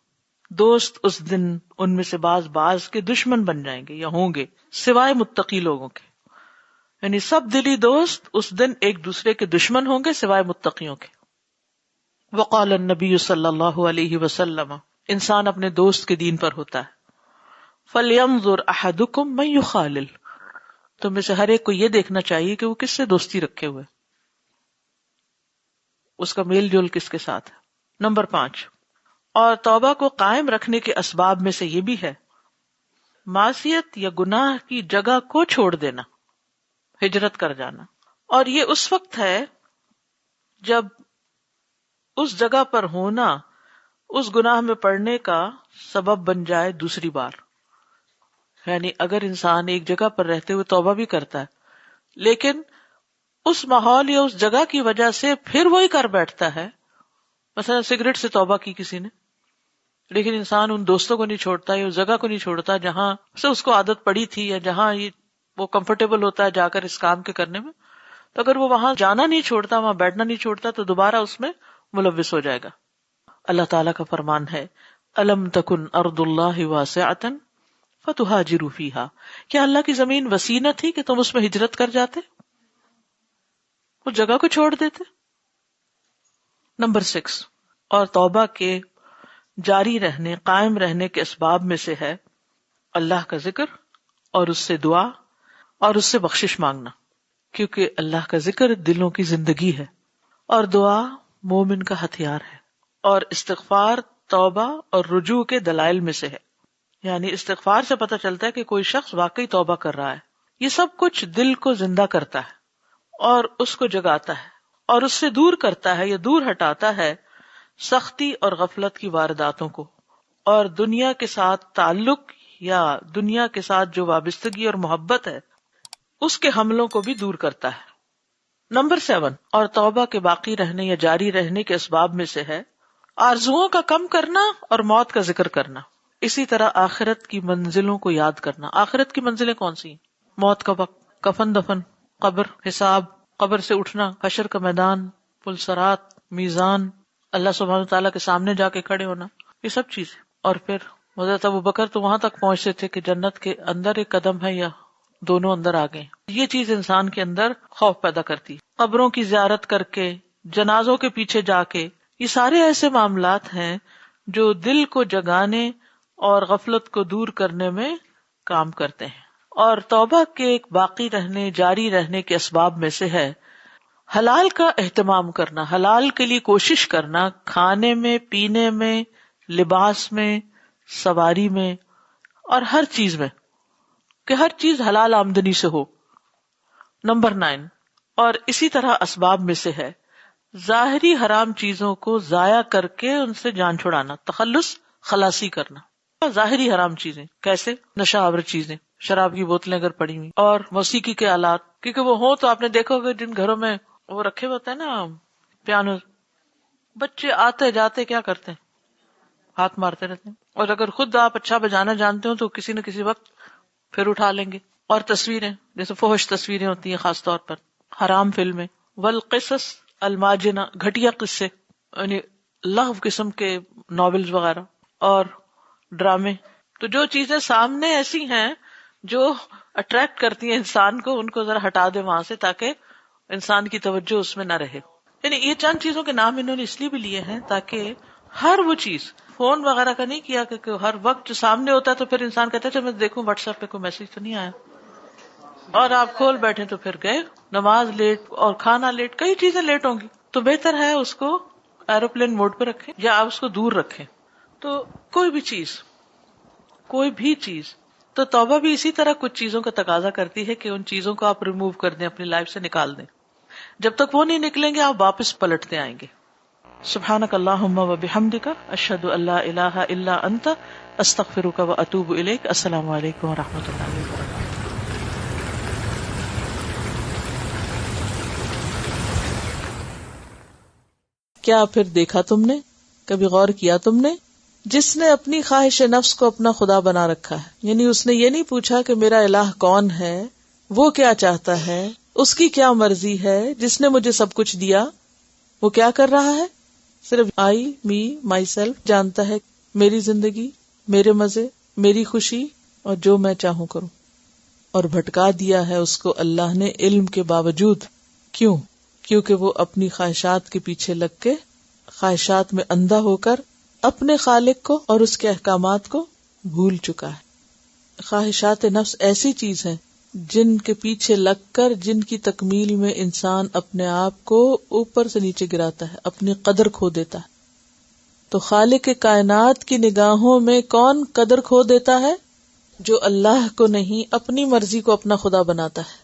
دوست اس دن ان میں سے بعض کے دشمن بن جائیں گے یا ہوں گے، سوائے متقی لوگوں کے. یعنی سب دلی دوست اس دن ایک دوسرے کے دشمن ہوں گے سوائے متقیوں کے. وقال النبی صلی اللہ علیہ وسلم، انسان اپنے دوست کے دین پر ہوتا ہے. فَلْيَنظُرْ أَحَدُكُمْ مَنْ يُخَالِلْ، تم میں سے ہر ایک کو یہ دیکھنا چاہیے کہ وہ کس سے دوستی رکھے ہوئے، اس کا میل جول کس کے ساتھ ہے. نمبر 5، اور توبہ کو قائم رکھنے کے اسباب میں سے یہ بھی ہے معصیت یا گناہ کی جگہ کو چھوڑ دینا، ہجرت کر جانا. اور یہ اس وقت ہے جب اس جگہ پر ہونا اس گناہ میں پڑنے کا سبب بن جائے دوسری بار. یعنی اگر انسان ایک جگہ پر رہتے ہوئے توبہ بھی کرتا ہے لیکن اس ماحول یا اس جگہ کی وجہ سے پھر وہی کر بیٹھتا ہے، مثلا سگریٹ سے توبہ کی کسی نے، لیکن انسان ان دوستوں کو نہیں چھوڑتا یا اس جگہ کو نہیں چھوڑتا جہاں سے اس کو عادت پڑی تھی یا جہاں وہ کمفرٹیبل ہوتا ہے جا کر اس کام کے کرنے میں، تو اگر وہ وہاں جانا نہیں چھوڑتا، وہاں بیٹھنا نہیں چھوڑتا، تو دوبارہ اس میں ملوث ہو جائے گا. اللہ تعالیٰ کا فرمان ہے أَلَمْ تَكُنْ أَرْضُ اللَّهِ وَاسِعَةً فَتُهَاجِرُوا فِيهَا، کیا اللہ کی زمین وسیع نہ تھی کہ تم اس میں ہجرت کر جاتے، اس جگہ کو چھوڑ دیتے. نمبر 6، اور توبہ کے جاری رہنے، قائم رہنے کے اسباب میں سے ہے اللہ کا ذکر اور اس سے دعا اور اس سے بخشش مانگنا، کیونکہ اللہ کا ذکر دلوں کی زندگی ہے اور دعا مومن کا ہتھیار ہے، اور استغفار توبہ اور رجوع کے دلائل میں سے ہے. یعنی استغفار سے پتہ چلتا ہے کہ کوئی شخص واقعی توبہ کر رہا ہے. یہ سب کچھ دل کو زندہ کرتا ہے اور اس کو جگاتا ہے اور اس سے دور کرتا ہے یا دور ہٹاتا ہے سختی اور غفلت کی وارداتوں کو، اور دنیا کے ساتھ تعلق یا دنیا کے ساتھ جو وابستگی اور محبت ہے اس کے حملوں کو بھی دور کرتا ہے. نمبر 7، اور توبہ کے باقی رہنے یا جاری رہنے کے اسباب میں سے ہے آرزوؤں کا کم کرنا اور موت کا ذکر کرنا. اسی طرح آخرت کی منزلوں کو یاد کرنا. آخرت کی منزلیں کون سی ہیں؟ موت کا وقت، کفن دفن، قبر، حساب، قبر سے اٹھنا، حشر کا میدان، پلسرات، میزان، اللہ سبحانہ وتعالیٰ کے سامنے جا کے کھڑے ہونا، یہ سب چیزیں. اور پھر حضرت ابوبکر تو وہاں تک پہنچتے تھے کہ جنت کے اندر ایک قدم ہے یا دونوں اندر آ گئے. یہ چیز انسان کے اندر خوف پیدا کرتی. قبروں کی زیارت کر کے، جنازوں کے پیچھے جا کے، یہ سارے ایسے معاملات ہیں جو دل کو جگانے اور غفلت کو دور کرنے میں کام کرتے ہیں. اور توبہ کے ایک باقی رہنے، جاری رہنے کے اسباب میں سے ہے حلال کا اہتمام کرنا، حلال کے لیے کوشش کرنا، کھانے میں، پینے میں، لباس میں، سواری میں اور ہر چیز میں، کہ ہر چیز حلال آمدنی سے ہو. نمبر 9، اور اسی طرح اسباب میں سے ہے ظاہری حرام چیزوں کو ضائع کر کے ان سے جان چھڑانا، تخلص، خلاصی کرنا. ظاہری حرام چیزیں کیسے؟ نشہ آور چیزیں، شراب کی بوتلیں اگر پڑی ہوئی، اور موسیقی کے آلات، کیونکہ وہ ہوں تو آپ نے دیکھا ہوگا جن گھروں میں وہ رکھے ہوتے ہیں نا پیانو، بچے آتے جاتے کیا کرتے ہیں؟ ہاتھ مارتے رہتے ہیں. اور اگر خود آپ اچھا بجانا جانتے ہو تو کسی نہ کسی وقت پھر اٹھا لیں گے. اور تصویریں، جیسے فحش تصویریں ہوتی ہیں خاص طور پر، حرام فلمیں، والقصص الماجنہ، گھٹیا قصے، یعنی لغو قسم کے ناولز وغیرہ اور ڈرامے. تو جو چیزیں سامنے ایسی ہیں جو اٹریکٹ کرتی ہیں انسان کو، ان کو ذرا ہٹا دے وہاں سے تاکہ انسان کی توجہ اس میں نہ رہے. یعنی یہ چند چیزوں کے نام انہوں نے اس لیے بھی لیے ہیں تاکہ ہر وہ چیز، فون وغیرہ کا نہیں کیا کہ ہر وقت جو سامنے ہوتا ہے تو پھر انسان کہتا ہے چل میں دیکھوں واٹس ایپ پہ کوئی میسج تو نہیں آیا، اور آپ کھول بیٹھے تو پھر گئے نماز لیٹ اور کھانا لیٹ، کئی چیزیں لیٹ ہوں گی. تو بہتر ہے اس کو ایروپلین موڈ پہ رکھیں یا آپ اس کو دور رکھیں. تو کوئی بھی چیز تو توبہ بھی اسی طرح کچھ چیزوں کا تقاضا کرتی ہے کہ ان چیزوں کو آپ ریموو کر دیں، اپنی لائف سے نکال دیں. جب تک وہ نہیں نکلیں گے آپ واپس پلٹتے آئیں گے. سبحانک اللہم و بحمدک، اشہد ان لا الہ الا انت، استغفرک و اتوب الیک. السلام علیکم و رحمۃ اللہ وبرکاتہ. کیا پھر دیکھا تم نے، کبھی غور کیا تم نے، جس نے اپنی خواہش نفس کو اپنا خدا بنا رکھا ہے. یعنی اس نے یہ نہیں پوچھا کہ میرا الہ کون ہے، وہ کیا چاہتا ہے، اس کی کیا مرضی ہے، جس نے مجھے سب کچھ دیا وہ کیا کر رہا ہے. صرف آئی می مائی سیلف جانتا ہے، میری زندگی، میرے مزے، میری خوشی اور جو میں چاہوں کروں. اور بھٹکا دیا ہے اس کو اللہ نے علم کے باوجود. کیوں؟ کیونکہ وہ اپنی خواہشات کے پیچھے لگ کے، خواہشات میں اندھا ہو کر اپنے خالق کو اور اس کے احکامات کو بھول چکا ہے. خواہشات نفس ایسی چیز ہیں جن کے پیچھے لگ کر، جن کی تکمیل میں انسان اپنے آپ کو اوپر سے نیچے گراتا ہے، اپنی قدر کھو دیتا ہے. تو خالق کائنات کی نگاہوں میں کون قدر کھو دیتا ہے؟ جو اللہ کو نہیں، اپنی مرضی کو اپنا خدا بناتا ہے،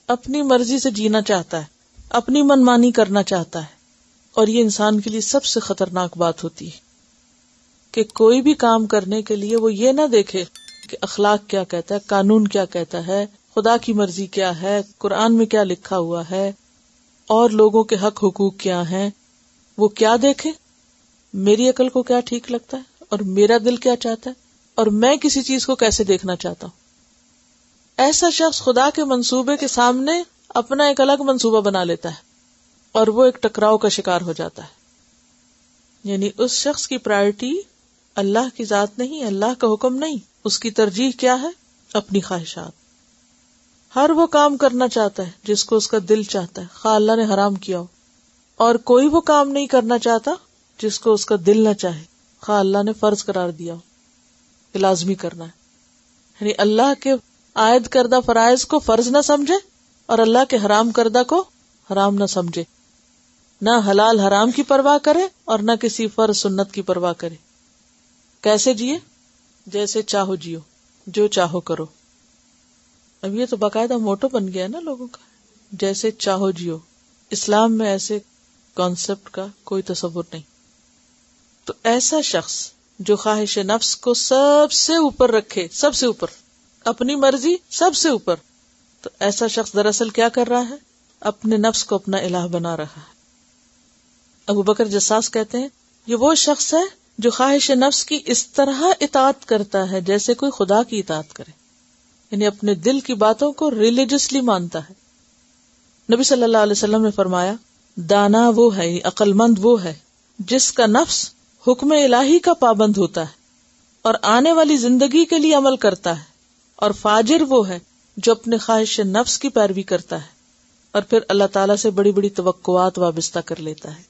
اپنی مرضی سے جینا چاہتا ہے، اپنی منمانی کرنا چاہتا ہے. اور یہ انسان کے لیے سب سے خطرناک بات ہوتی ہے کہ کوئی بھی کام کرنے کے لیے وہ یہ نہ دیکھے کہ اخلاق کیا کہتا ہے، قانون کیا کہتا ہے، خدا کی مرضی کیا ہے، قرآن میں کیا لکھا ہوا ہے، اور لوگوں کے حق حقوق کیا ہیں. وہ کیا دیکھے؟ میری عقل کو کیا ٹھیک لگتا ہے اور میرا دل کیا چاہتا ہے اور میں کسی چیز کو کیسے دیکھنا چاہتا ہوں. ایسا شخص خدا کے منصوبے کے سامنے اپنا ایک الگ منصوبہ بنا لیتا ہے اور وہ ایک ٹکراؤ کا شکار ہو جاتا ہے. یعنی اس شخص کی پرائرٹی اللہ کی ذات نہیں، اللہ کا حکم نہیں، اس کی ترجیح کیا ہے؟ اپنی خواہشات. ہر وہ کام کرنا چاہتا ہے جس کو اس کا دل چاہتا ہے، خواہ اللہ نے حرام کیا ہو، اور کوئی وہ کام نہیں کرنا چاہتا جس کو اس کا دل نہ چاہے، خواہ اللہ نے فرض قرار دیا ہو کہ لازمی کرنا ہے. یعنی اللہ کے عائد کردہ فرائض کو فرض نہ سمجھے اور اللہ کے حرام کردہ کو حرام نہ سمجھے، نہ حلال حرام کی پرواہ کرے اور نہ کسی فرض سنت کی پرواہ کرے. کیسے جیے؟ جیسے چاہو جیو، جو چاہو کرو. اب یہ تو باقاعدہ موٹو بن گیا ہے نا لوگوں کا، جیسے چاہو جیو. اسلام میں ایسے کانسیپٹ کا کوئی تصور نہیں. تو ایسا شخص جو خواہش نفس کو سب سے اوپر رکھے، سب سے اوپر، اپنی مرضی سب سے اوپر، تو ایسا شخص دراصل کیا کر رہا ہے؟ اپنے نفس کو اپنا الہ بنا رہا ہے. ابو بکر جساس کہتے ہیں یہ وہ شخص ہے جو خواہش نفس کی اس طرح اطاعت کرتا ہے جیسے کوئی خدا کی اطاعت کرے. یعنی اپنے دل کی باتوں کو ریلیجسلی مانتا ہے. نبی صلی اللہ علیہ وسلم نے فرمایا دانا وہ ہے، عقل مند وہ ہے جس کا نفس حکم الہی کا پابند ہوتا ہے اور آنے والی زندگی کے لیے عمل کرتا ہے، اور فاجر وہ ہے جو اپنے خواہش نفس کی پیروی کرتا ہے اور پھر اللہ تعالیٰ سے بڑی بڑی توقعات وابستہ کر لیتا ہے.